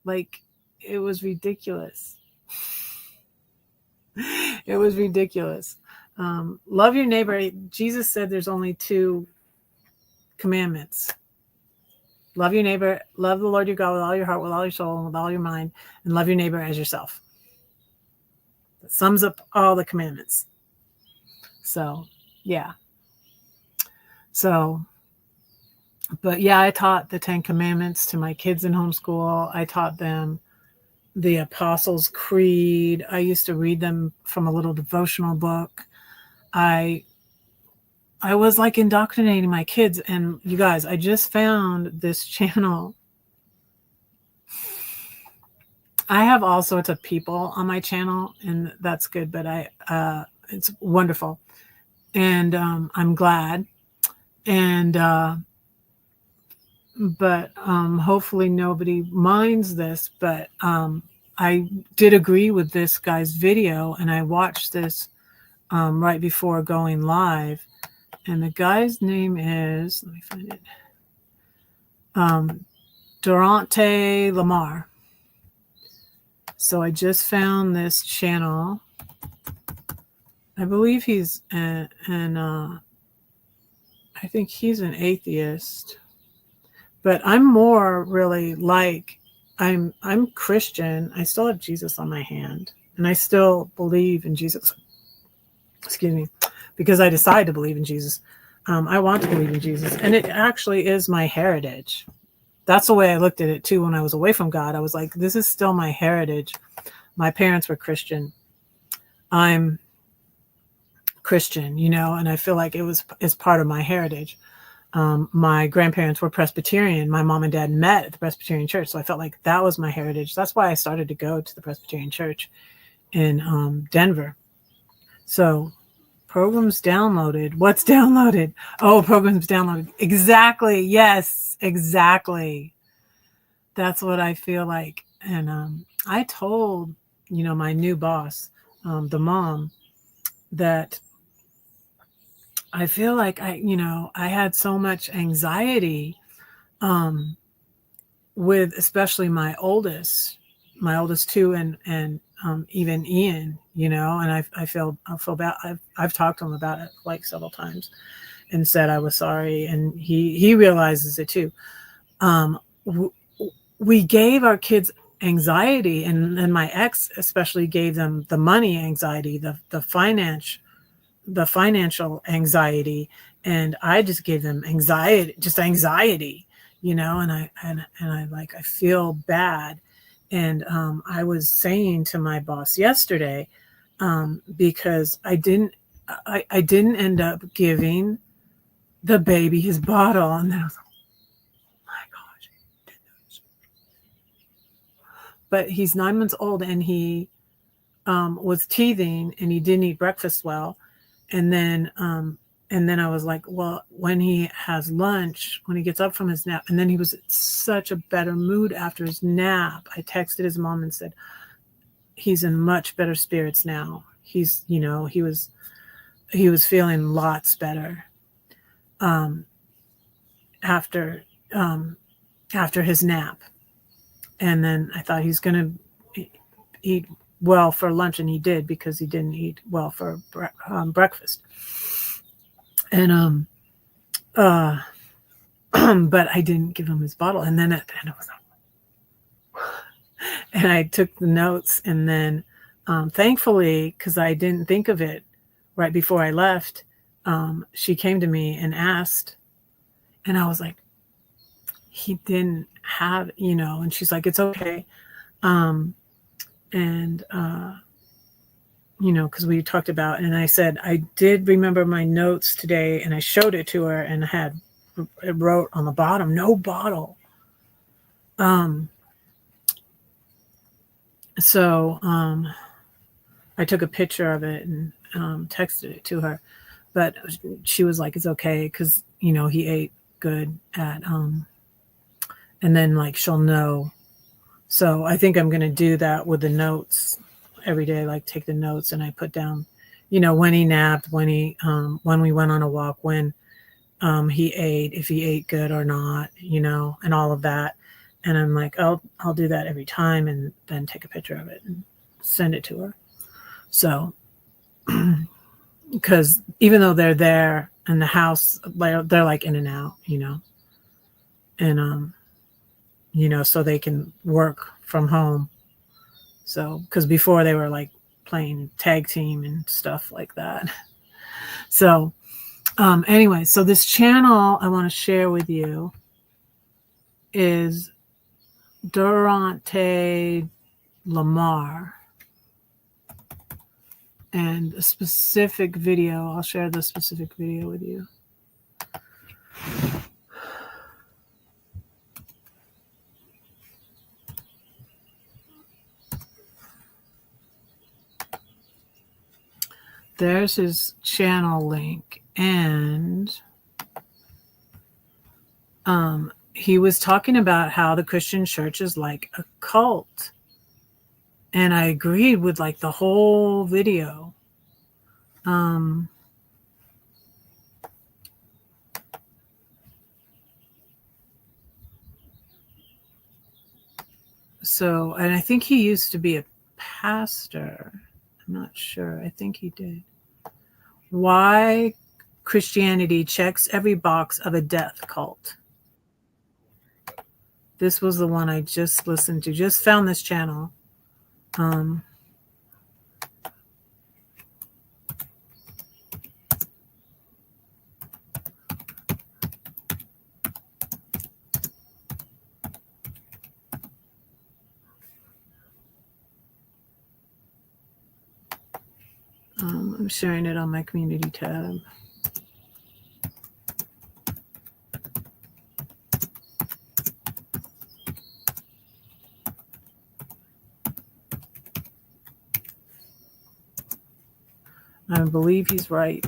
Like, it was ridiculous. It was ridiculous. Love your neighbor. Jesus said there's only two commandments. Love your neighbor, love the Lord your God with all your heart, with all your soul, and with all your mind, and love your neighbor as yourself. That sums up all the commandments. So, yeah. So, but yeah, I taught the 10 Commandments to my kids in homeschool. I taught them the Apostles' Creed. I used to read them from a little devotional book. I was like indoctrinating my kids. And you guys, I just found this channel. I have all sorts of people on my channel, and that's good, but it's wonderful. And I'm glad. And but hopefully nobody minds this, but I did agree with this guy's video, and I watched this right before going live. And the guy's name is, let me find it, Durante Lamar. So I just found this channel. I believe he's I think he's an atheist. But I'm more really like, I'm Christian. I still have Jesus on my hand, and I still believe in Jesus. Excuse me. Because I decided to believe in Jesus. I want to believe in Jesus. And it actually is my heritage. That's the way I looked at it too when I was away from God. I was like, this is still my heritage. My parents were Christian. I'm Christian, you know, and I feel like it's part of my heritage. My grandparents were Presbyterian. My mom and dad met at the Presbyterian church. So I felt like that was my heritage. That's why I started to go to the Presbyterian church in Denver. So programs downloaded. What's downloaded? Oh, programs downloaded. Exactly. Yes, exactly. That's what I feel like. And I told, you know, my new boss, the mom, that I feel like I had so much anxiety with especially my oldest two, and even Ian, you know, and I feel bad. I've talked to him about it like several times and said I was sorry. And he realizes it too. We gave our kids anxiety, and my ex especially gave them the money anxiety, the financial anxiety. And I just gave them anxiety, and I feel bad. And I was saying to my boss yesterday, because I didn't end up giving the baby his bottle, and then I was like, oh my gosh. But he's 9 months old, and he was teething, and he didn't eat breakfast well. And then I was like, well, when he has lunch, when he gets up from his nap, and then he was in such a better mood after his nap. I texted his mom and said, he's in much better spirits now. He's, he was feeling lots better after his nap. And then I thought he's going to eat well for lunch, and he did, because he didn't eat well for breakfast. And but I didn't give him his bottle. And then at the end, it was like, and I took the notes, and then thankfully, because I didn't think of it right before I left, she came to me and asked, and I was like, he didn't have, and she's like, it's okay. Because we talked about, and I said, I did remember my notes today, and I showed it to her, and it wrote on the bottom, no bottle. So I took a picture of it and texted it to her, but she was like, it's okay, because, he ate good at, and then like she'll know. So I think I'm going to do that with the notes every day, like take the notes, and I put down, when he napped, when we went on a walk, when he ate, if he ate good or not, and all of that. And I'm like, I'll do that every time, and then take a picture of it and send it to her. So, because even though they're there in the house, they're like in and out, and so they can work from home. So, because before they were like playing tag team and stuff like that. So, anyway, so this channel I want to share with you is Durante Lamar. And a specific video, I'll share the specific video with you. There's his channel link, and he was talking about how the Christian church is like a cult. And I agreed with like the whole video. So, and I think he used to be a pastor. I'm not sure. I think he did. Why Christianity checks every box of a death cult. This was the one I just listened to. Just found this channel. I'm sharing it on my community tab. I believe he's right.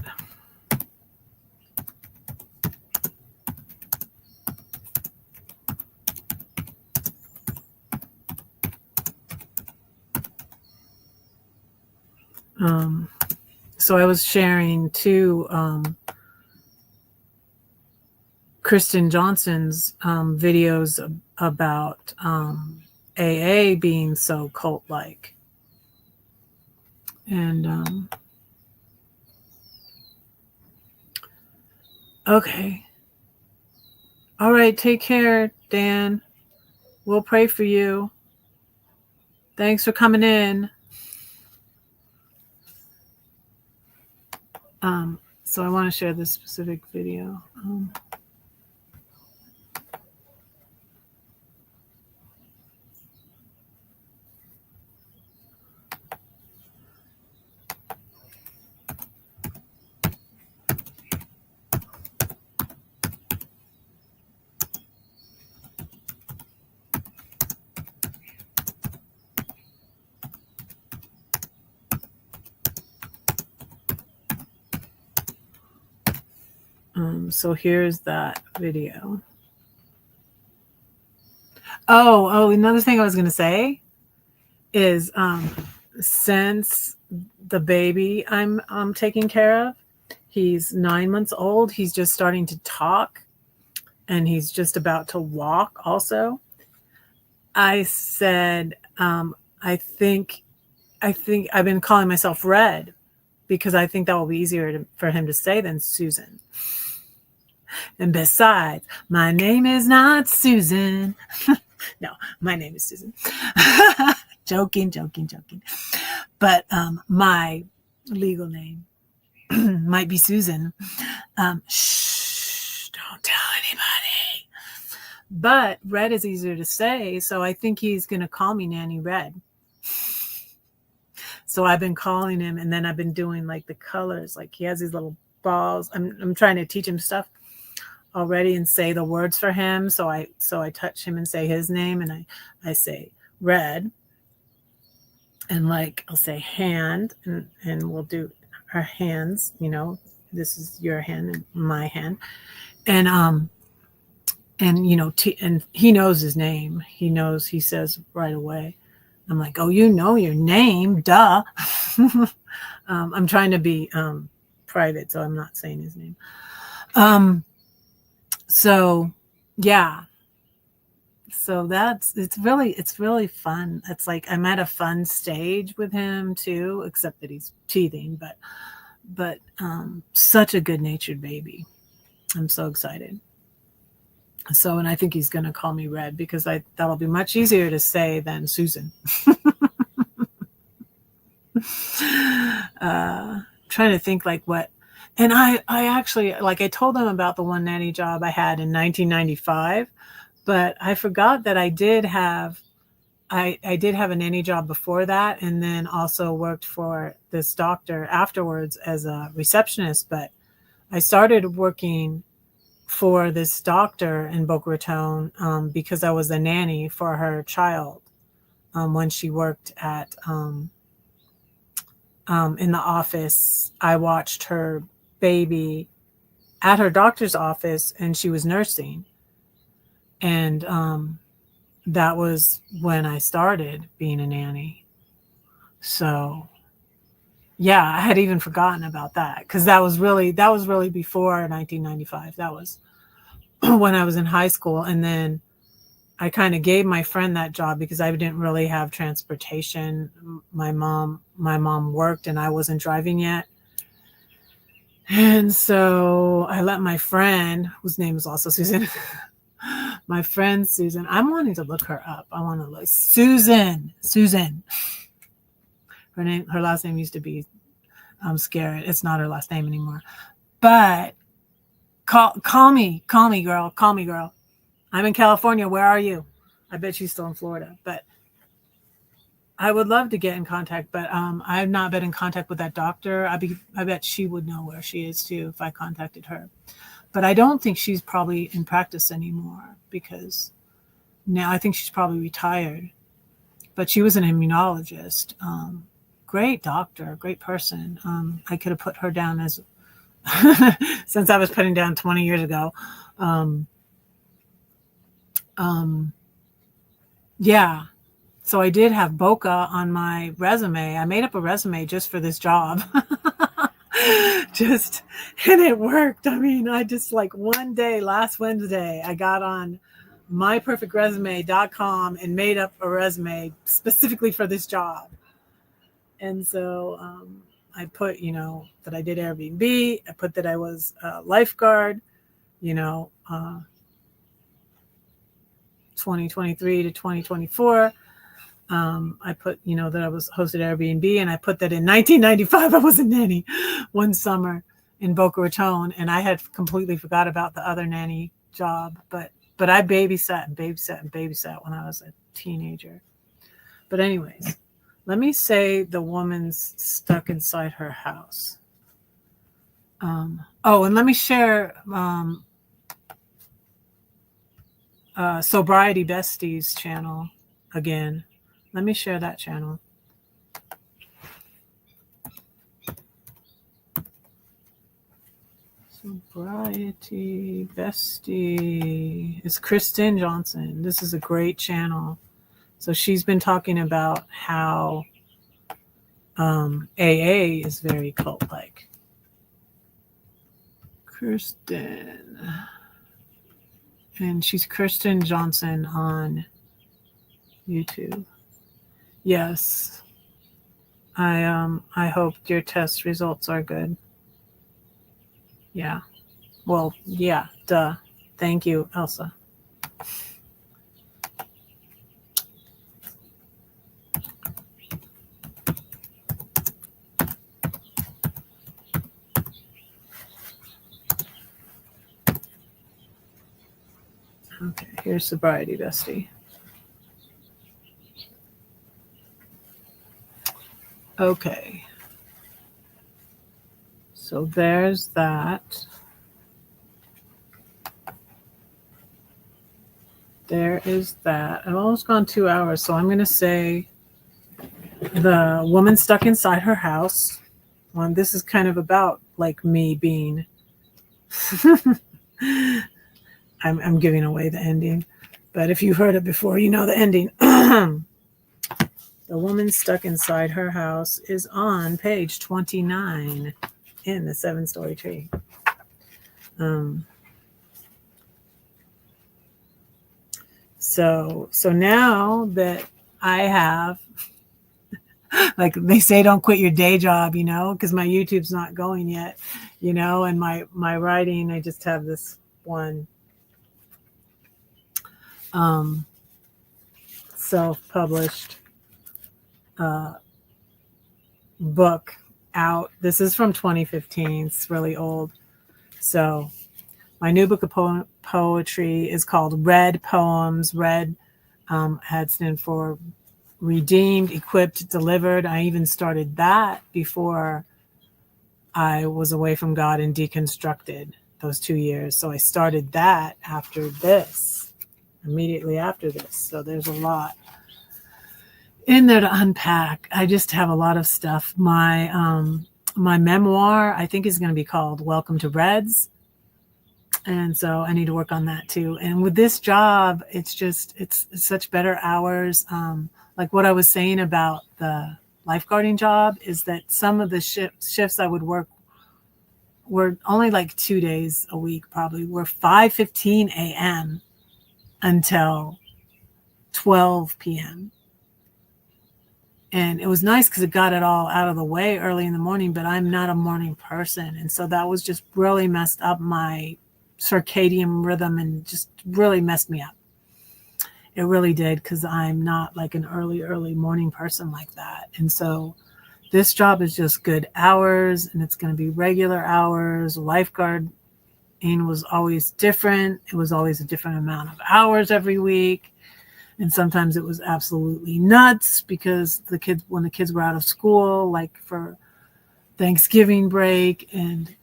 So I was sharing two Kristen Johnson's videos about AA being so cult-like. And okay. All right, take care, Dan. We'll pray for you. Thanks for coming in. So I want to share this specific video. So here's that video. Oh, another thing I was going to say is since the baby I'm taking care of, he's 9 months old. He's just starting to talk, and he's just about to walk also. I said, I think I've been calling myself Red because I think that will be easier for him to say than Susan. And besides, my name is not Susan. No, my name is Susan. Joking. But my legal name might be Susan. Shh, don't tell anybody. But Red is easier to say, so I think he's going to call me Nanny Red. So I've been calling him, and then I've been doing like the colors. Like he has these little balls. I'm trying to teach him stuff already and say the words for him. So I touch him and say his name, and I say Red, and like I'll say hand, and we'll do our hands. You know, this is your hand and my hand, and you know, and he knows his name. He knows. He says right away. I'm like, oh, you know your name, duh. I'm trying to be private, so I'm not saying his name. So yeah. So it's really fun. It's like I'm at a fun stage with him too, except that he's teething, but such a good-natured baby. I'm so excited. So, and I think he's going to call me Red because that'll be much easier to say than Susan. Trying to think like what, and I actually, like I told them about the one nanny job I had in 1995, but I forgot that I did have a nanny job before that, and then also worked for this doctor afterwards as a receptionist. But I started working for this doctor in Boca Raton because I was a nanny for her child when she worked at in the office. I watched her baby at her doctor's office, and she was nursing. And that was when I started being a nanny. So yeah, I had even forgotten about that because that was really before 1995. That was when I was in high school. And then I kind of gave my friend that job because I didn't really have transportation. My mom worked and I wasn't driving yet. And so I let my friend, whose name is also Susan, my friend Susan, I'm wanting to look her up. I want to look Susan. Her last name used to be Scared. It's not her last name anymore. But call me, girl. I'm in California. Where are you? I bet she's still in Florida. But I would love to get in contact, but I've not been in contact with that doctor. I bet she would know where she is too if I contacted her. But I don't think she's probably in practice anymore because now I think she's probably retired. But she was an immunologist. Great doctor, great person. I could have put her down as, since I was putting down 20 years ago. Yeah. So I did have Boca on my resume. I made up a resume just for this job. And it worked. I mean, I just like one day, last Wednesday, I got on myperfectresume.com and made up a resume specifically for this job. And so I put, that I did Airbnb. I put that I was a lifeguard, 2023 to 2024. I put, that I was hosted Airbnb, and I put that in 1995, I was a nanny one summer in Boca Raton, and I had completely forgot about the other nanny job, but I babysat when I was a teenager. But anyways, let me say the woman's stuck inside her house. And let me share Sobriety Besties channel again. Let me share that channel. Sobriety Bestie is Kristen Johnson. This is a great channel. So she's been talking about how AA is very cult-like. Kristen. And she's Kristen Johnson on YouTube. Yes. I hope your test results are good. Yeah. Well, yeah, duh. Thank you, Elsa. Okay, here's Sobriety Bestie. Okay. So there's that. There is that. I've almost gone 2 hours, so I'm going to say The Woman Stuck Inside Her House. This is kind of about like me being. I'm giving away the ending, but if you've heard it before, you know the ending. The Woman Stuck Inside Her House is on page 29 in the 7-Story Tree. So now that I have, like they say, don't quit your day job, because my YouTube's not going yet, and my writing, I just have this one self-published book out. This is from 2015. It's really old. So my new book of poetry is called Red Poems. Red had stand for redeemed, equipped, delivered. I even started that before I was away from God and deconstructed those 2 years. So I started that after this, immediately after this. So there's a lot in there to unpack. I just have a lot of stuff. My memoir, I think, is going to be called Welcome to Reds. And so I need to work on that too. And with this job, it's such better hours. Like what I was saying about the lifeguarding job is that some of the shifts I would work were only like 2 days a week, probably were 5:15 a.m. until 12 p.m. And it was nice because it got it all out of the way early in the morning, but I'm not a morning person. And so that was just really messed up my circadian rhythm and just really messed me up. It really did, because I'm not like an early morning person like that. And so this job is just good hours, and it's going to be regular hours. Lifeguarding was always different. It was always a different amount of hours every week. And sometimes it was absolutely nuts because when the kids were out of school, like for Thanksgiving break and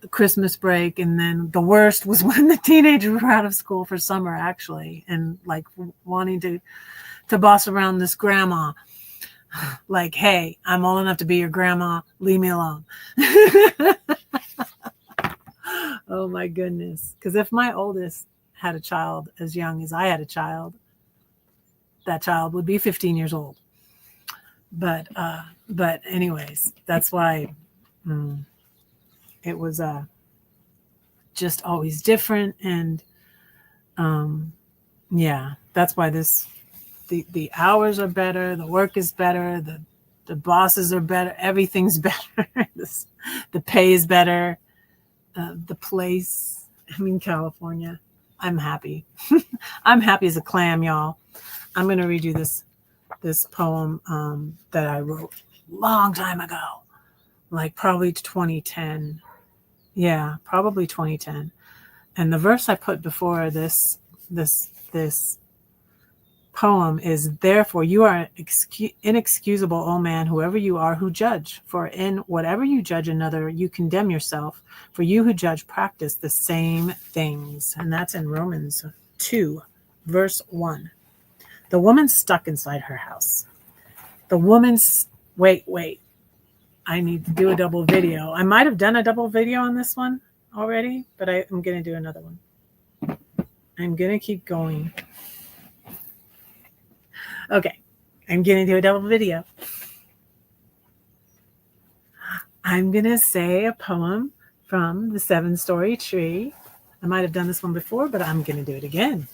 Christmas break, and then the worst was when the teenagers were out of school for summer, actually, and like wanting to boss around this grandma. Like, hey, I'm old enough to be your grandma. Leave me alone. Oh my goodness. Because if my oldest had a child as young as I had a child, that child would be 15 years old. But anyways, that's why it was just always different. And yeah, that's why the hours are better, the work is better, the bosses are better, everything's better. The pay is better, the place. California. I'm happy. I'm happy as a clam, y'all. I'm going to read you this poem that I wrote a long time ago, like probably 2010. Yeah, probably 2010. And the verse I put before this poem is, therefore you are inexcusable, O man, whoever you are who judge. For in whatever you judge another, you condemn yourself. For you who judge practice the same things. And that's in Romans 2, verse 1. The woman stuck inside her house. The woman's... Wait. I need to do a double video. I might have done a double video on this one. already, but I'm going to do another one. I'm going to keep going. Okay, I'm going to do a double video. I'm going to say a poem from The 7-Story Tree. I might have done this one before, but I'm going to do it again.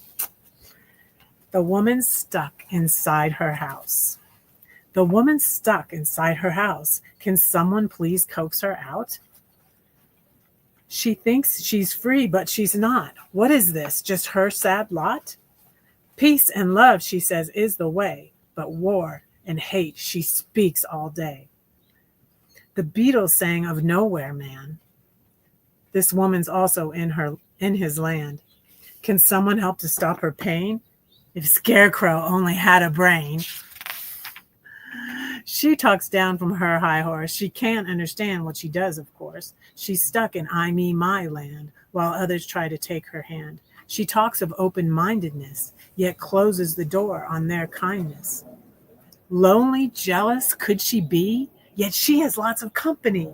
The woman stuck inside her house. The woman stuck inside her house. Can someone please coax her out? She thinks she's free, but she's not. What is this? Just her sad lot? Peace and love, she says, is the way, but war and hate she speaks all day. The Beatles sang of nowhere man. This woman's also in his land. Can someone help to stop her pain? If Scarecrow only had a brain. She talks down from her high horse. She can't understand what she does, of course. She's stuck in I, me, my land, while others try to take her hand. She talks of open-mindedness, yet closes the door on their kindness. Lonely, jealous could she be? Yet she has lots of company.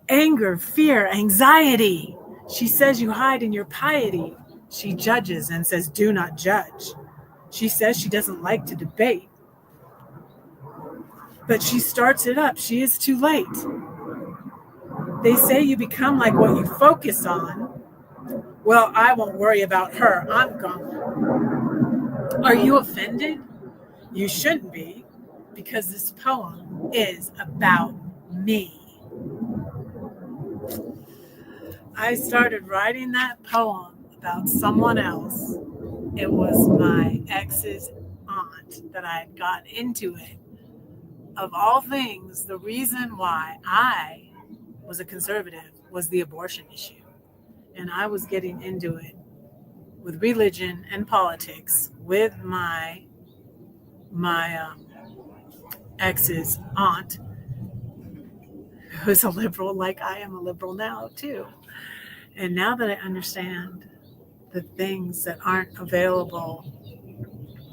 Anger, fear, anxiety. She says you hide in your piety. She judges and says, do not judge. She says she doesn't like to debate. But she starts it up. She is too late. They say you become like what you focus on. Well, I won't worry about her. I'm gone. Are you offended? You shouldn't be, because this poem is about me. I started writing that poem about someone else. It was my ex's aunt that I had got into it. Of all things, the reason why I was a conservative was the abortion issue. And I was getting into it with religion and politics with my ex's aunt, who's a liberal like I am a liberal now too. And now that I understand the things that aren't available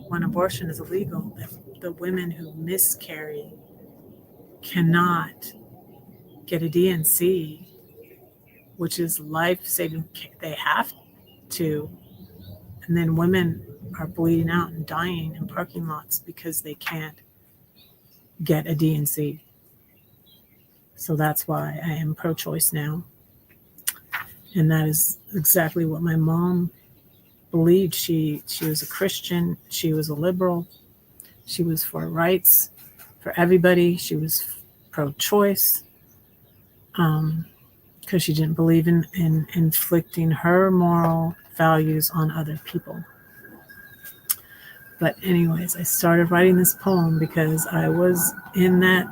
when abortion is illegal, the women who miscarry cannot get a D&C, which is life-saving. They have to. And then women are bleeding out and dying in parking lots because they can't get a D&C. So that's why I am pro-choice now. And that is exactly what my mom believed. She was a Christian. She was a liberal. She was for rights for everybody. She was pro-choice because she didn't believe in inflicting her moral values on other people. But anyways, I started writing this poem because I was in that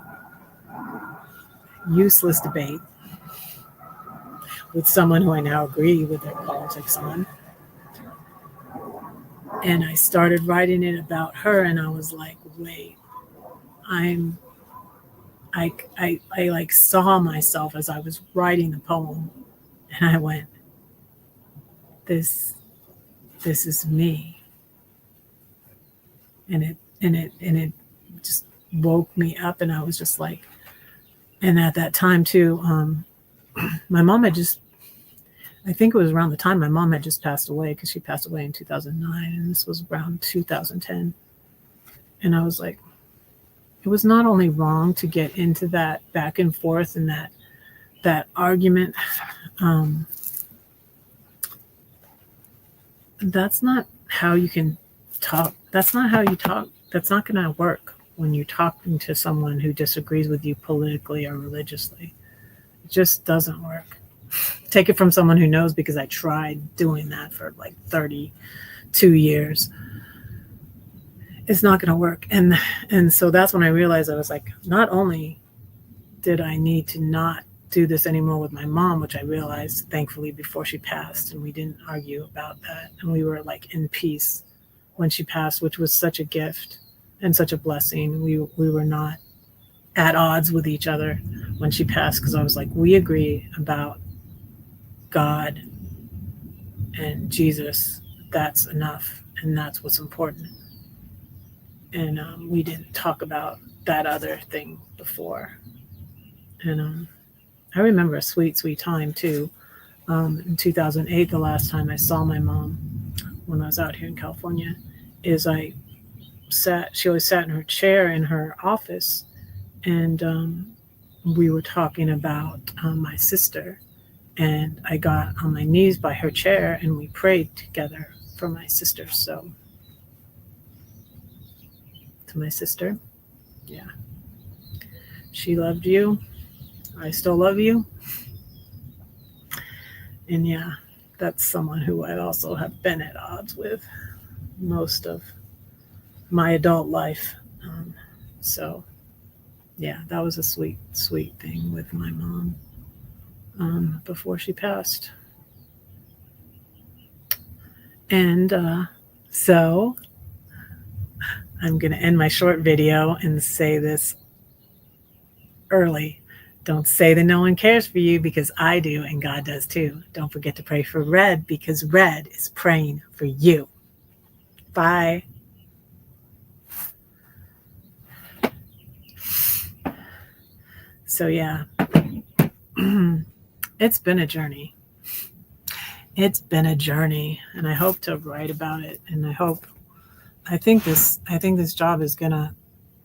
useless debate with someone who I now agree with their politics on. And I started writing it about her, and I was like, wait, I like saw myself as I was writing the poem, and I went, this is me. And it just woke me up, and I was just like, and at that time too, my mom had just, I think it was around the time my mom had just passed away, because she passed away in 2009, and this was around 2010. And I was like, it was not only wrong to get into that back and forth and that argument. That's not how you can talk. That's not how you talk. That's not going to work when you're talking to someone who disagrees with you politically or religiously. It just doesn't work. Take it from someone who knows, because I tried doing that for like 32 years. It's not going to work. And so that's when I realized, I was like, not only did I need to not do this anymore with my mom, which I realized thankfully before she passed, and we didn't argue about that, and we were like in peace when she passed, which was such a gift and such a blessing. We were not at odds with each other when she passed, because I was like, we agree about God and Jesus. That's enough, and that's what's important. And we didn't talk about that other thing before. And I remember a sweet time too. in 2008, the last time I saw my mom when I was out here in California, is she always sat in her chair in her office, and we were talking about my sister, and I got on my knees by her chair and we prayed together for my sister. So, to my sister, yeah, she loved you. I still love you. And yeah, that's someone who I also have been at odds with most of my adult life. So, yeah, that was a sweet, sweet thing with my mom before she passed. And so I'm going to end my short video and say this early. Don't say that no one cares for you, because I do, and God does too. Don't forget to pray for Red, because Red is praying for you. Bye. So yeah, it's been a journey. It's been a journey, and I hope to write about it. And I think this job is gonna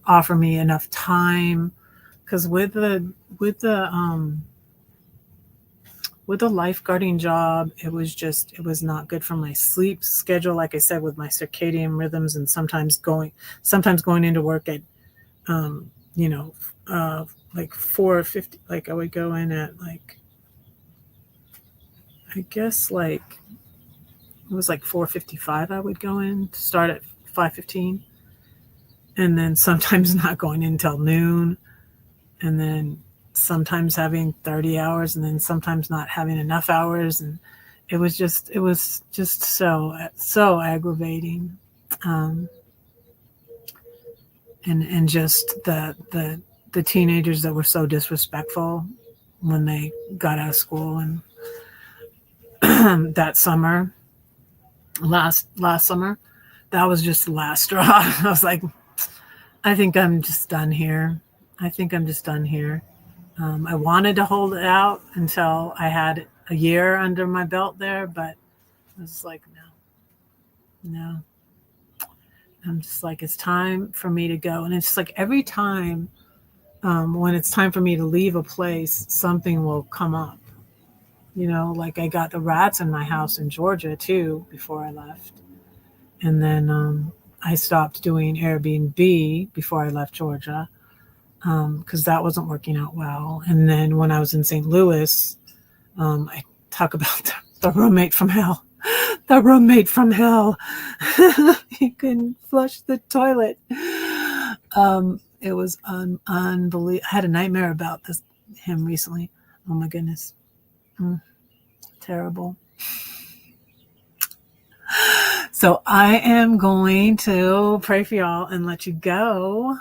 offer me enough time, because with the lifeguarding job, it was not good for my sleep schedule. Like I said, with my circadian rhythms, and sometimes going into work at like 4:50. Like I would go in at like, I guess like it was like 4:55. I would go in to start at 5:15, and then sometimes not going in until noon, and then sometimes having 30 hours, and then sometimes not having enough hours, and it was just so aggravating, and just the teenagers that were so disrespectful when they got out of school. And that summer, last summer, that was just the last straw. I was like, I think I'm just done here. I wanted to hold it out until I had a year under my belt there, but I was like, no. I'm just like, it's time for me to go. And it's just like every time when it's time for me to leave a place, something will come up. Like I got the rats in my house in Georgia too before I left. And then I stopped doing Airbnb before I left Georgia, because that wasn't working out well. And then when I was in St. Louis, I talk about the roommate from hell. The roommate from hell. He couldn't flush the toilet. It was unbelievable. I had a nightmare about him recently. Oh my goodness. Terrible. So I am going to pray for y'all and let you go.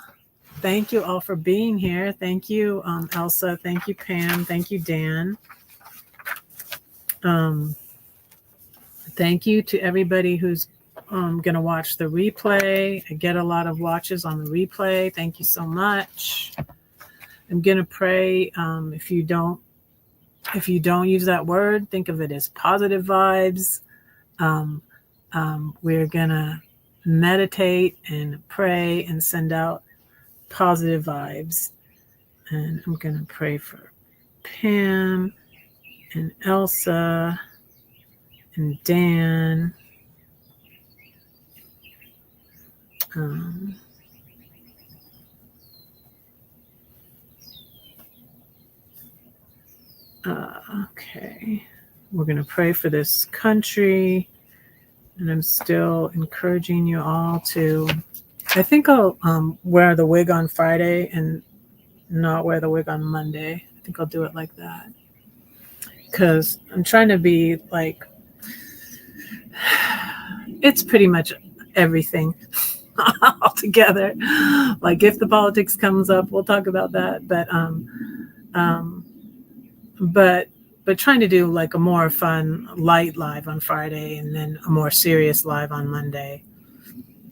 Thank you all for being here. Thank you, Elsa. Thank you, Pam. Thank you, Dan. Thank you to everybody who's going to watch the replay. I get a lot of watches on the replay. Thank you so much. I'm going to pray. If you don't use that word, think of it as positive vibes. We're going to meditate and pray and send out positive vibes. And I'm going to pray for Pam and Elsa and Dan. Okay. We're going to pray for this country. And I'm still encouraging you all to, I think I'll wear the wig on Friday and not wear the wig on Monday. I think I'll do it like that. Because I'm trying to be like, it's pretty much everything all together. Like if the politics comes up, we'll talk about that. But trying to do like a more fun, light live on Friday and then a more serious live on Monday,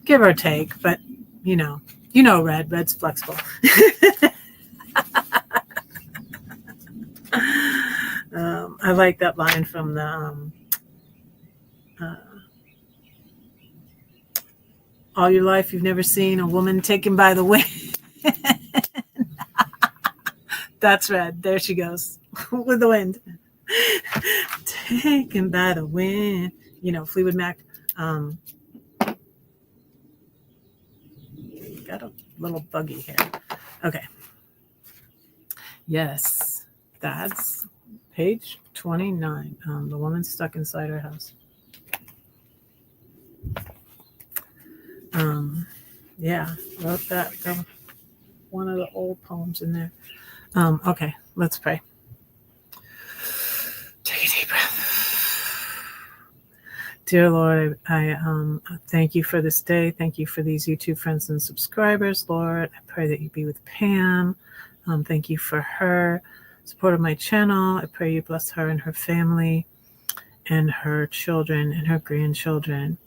give or take. But Red's flexible. I like that line from the all your life you've never seen a woman taken by the wind. That's Red. There she goes with the wind. Taken by the wind. You know, Fleetwood Mac. Got a little buggy here. Okay. Yes, that's page 29. The woman stuck inside her house. Yeah, wrote that. One of the old poems in there. Okay, let's pray. Take a deep breath. Dear Lord, I thank you for this day. Thank you for these YouTube friends and subscribers, Lord. I pray that you be with Pam. Thank you for her support of my channel. I pray you bless her and her family and her children and her grandchildren.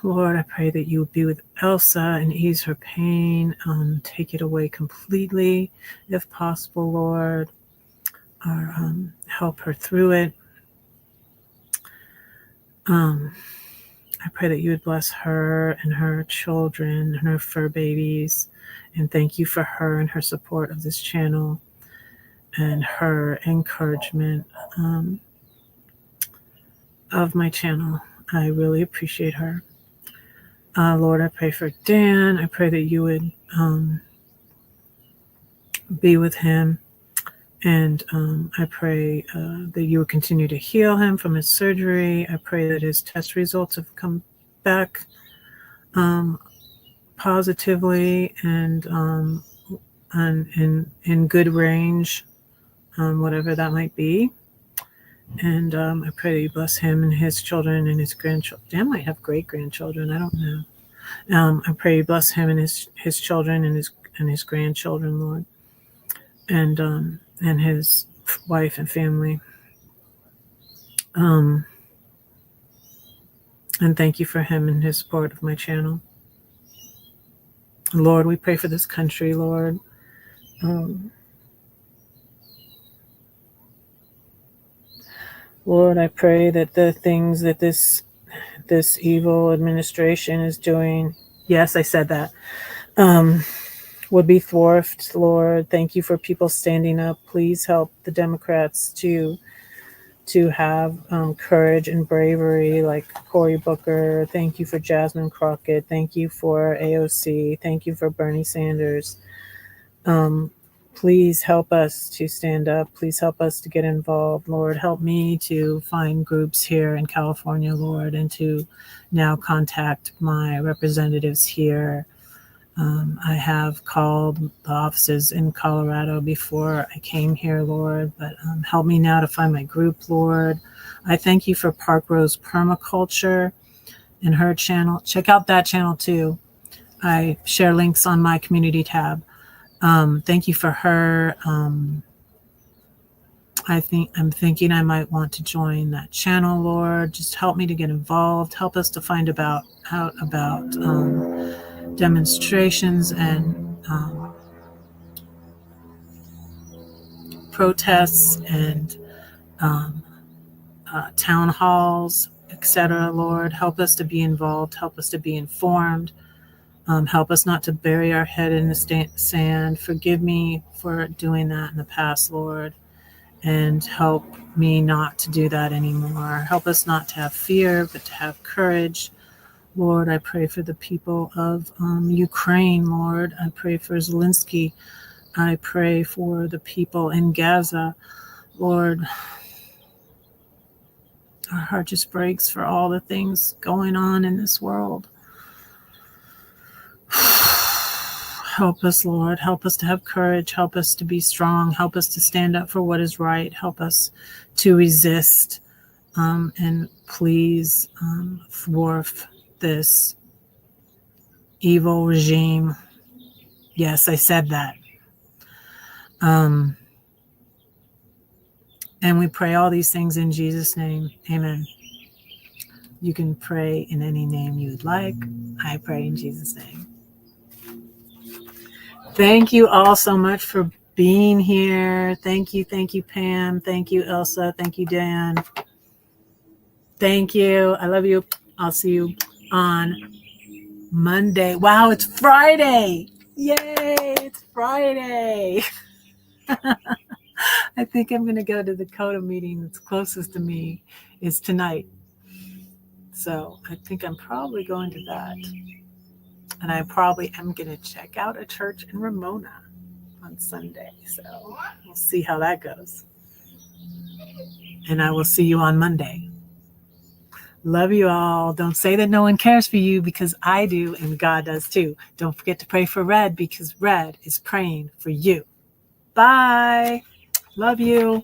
Lord, I pray that you would be with Elsa and ease her pain. Take it away completely, if possible, Lord, or help her through it. I pray that you would bless her and her children and her fur babies. And thank you for her and her support of this channel and her encouragement of my channel. I really appreciate her. Lord, I pray for Dan. I pray that you would be with him. And I pray that you would continue to heal him from his surgery. I pray that his test results have come back positively and in good range, whatever that might be. And I pray that you bless him and his children and his grandchildren. Dan might have great-grandchildren. I don't know. I pray you bless him and his children and his grandchildren, Lord, and his wife and family. And thank you for him and his support of my channel. Lord, we pray for this country, Lord. Lord, I pray that the things that this evil administration is doing, yes, I said that, would be thwarted, Lord. Thank you for people standing up. Please help the Democrats to have courage and bravery like Cory Booker. Thank you for Jasmine Crockett. Thank you for AOC. Thank you for Bernie Sanders. Please help us to stand up. Please help us to get involved. Lord, help me to find groups here in California, Lord, and to now contact my representatives here. I have called the offices in Colorado before I came here, Lord, but help me now to find my group, Lord. I thank you for Park Rose Permaculture and her channel. Check out that channel too. I share links on my community tab. Thank you for her. I'm thinking I might want to join that channel, Lord. Just help me to get involved. Help us to find out about demonstrations and protests and town halls, etc. Lord, help us to be involved. Help us to be informed. Help us not to bury our head in the sand. Forgive me for doing that in the past, Lord, and help me not to do that anymore. Help us not to have fear, but to have courage. Lord, I pray for the people of Ukraine, Lord. I pray for Zelensky. I pray for the people in Gaza. Lord, our heart just breaks for all the things going on in this world. Help us, Lord. Help us to have courage. Help us to be strong. Help us to stand up for what is right. Help us to resist and please thwart this evil regime. Yes, I said that. And we pray all these things in Jesus' name. Amen. You can pray in any name you would like. I pray in Jesus' name. Thank you all so much for being here. Thank you, Pam. Thank you, Elsa. Thank you, Dan. Thank you. I love you. I'll see you on Monday. Wow, it's Friday. Yay, it's Friday. I think I'm going to go to the CODA meeting that's closest to me is tonight. So I think I'm probably going to that. And I probably am going to check out a church in Ramona on Sunday. So we'll see how that goes. And I will see you on Monday. Love you all. Don't say that no one cares for you, because I do and God does too. Don't forget to pray for Red, because Red is praying for you. Bye. Love you.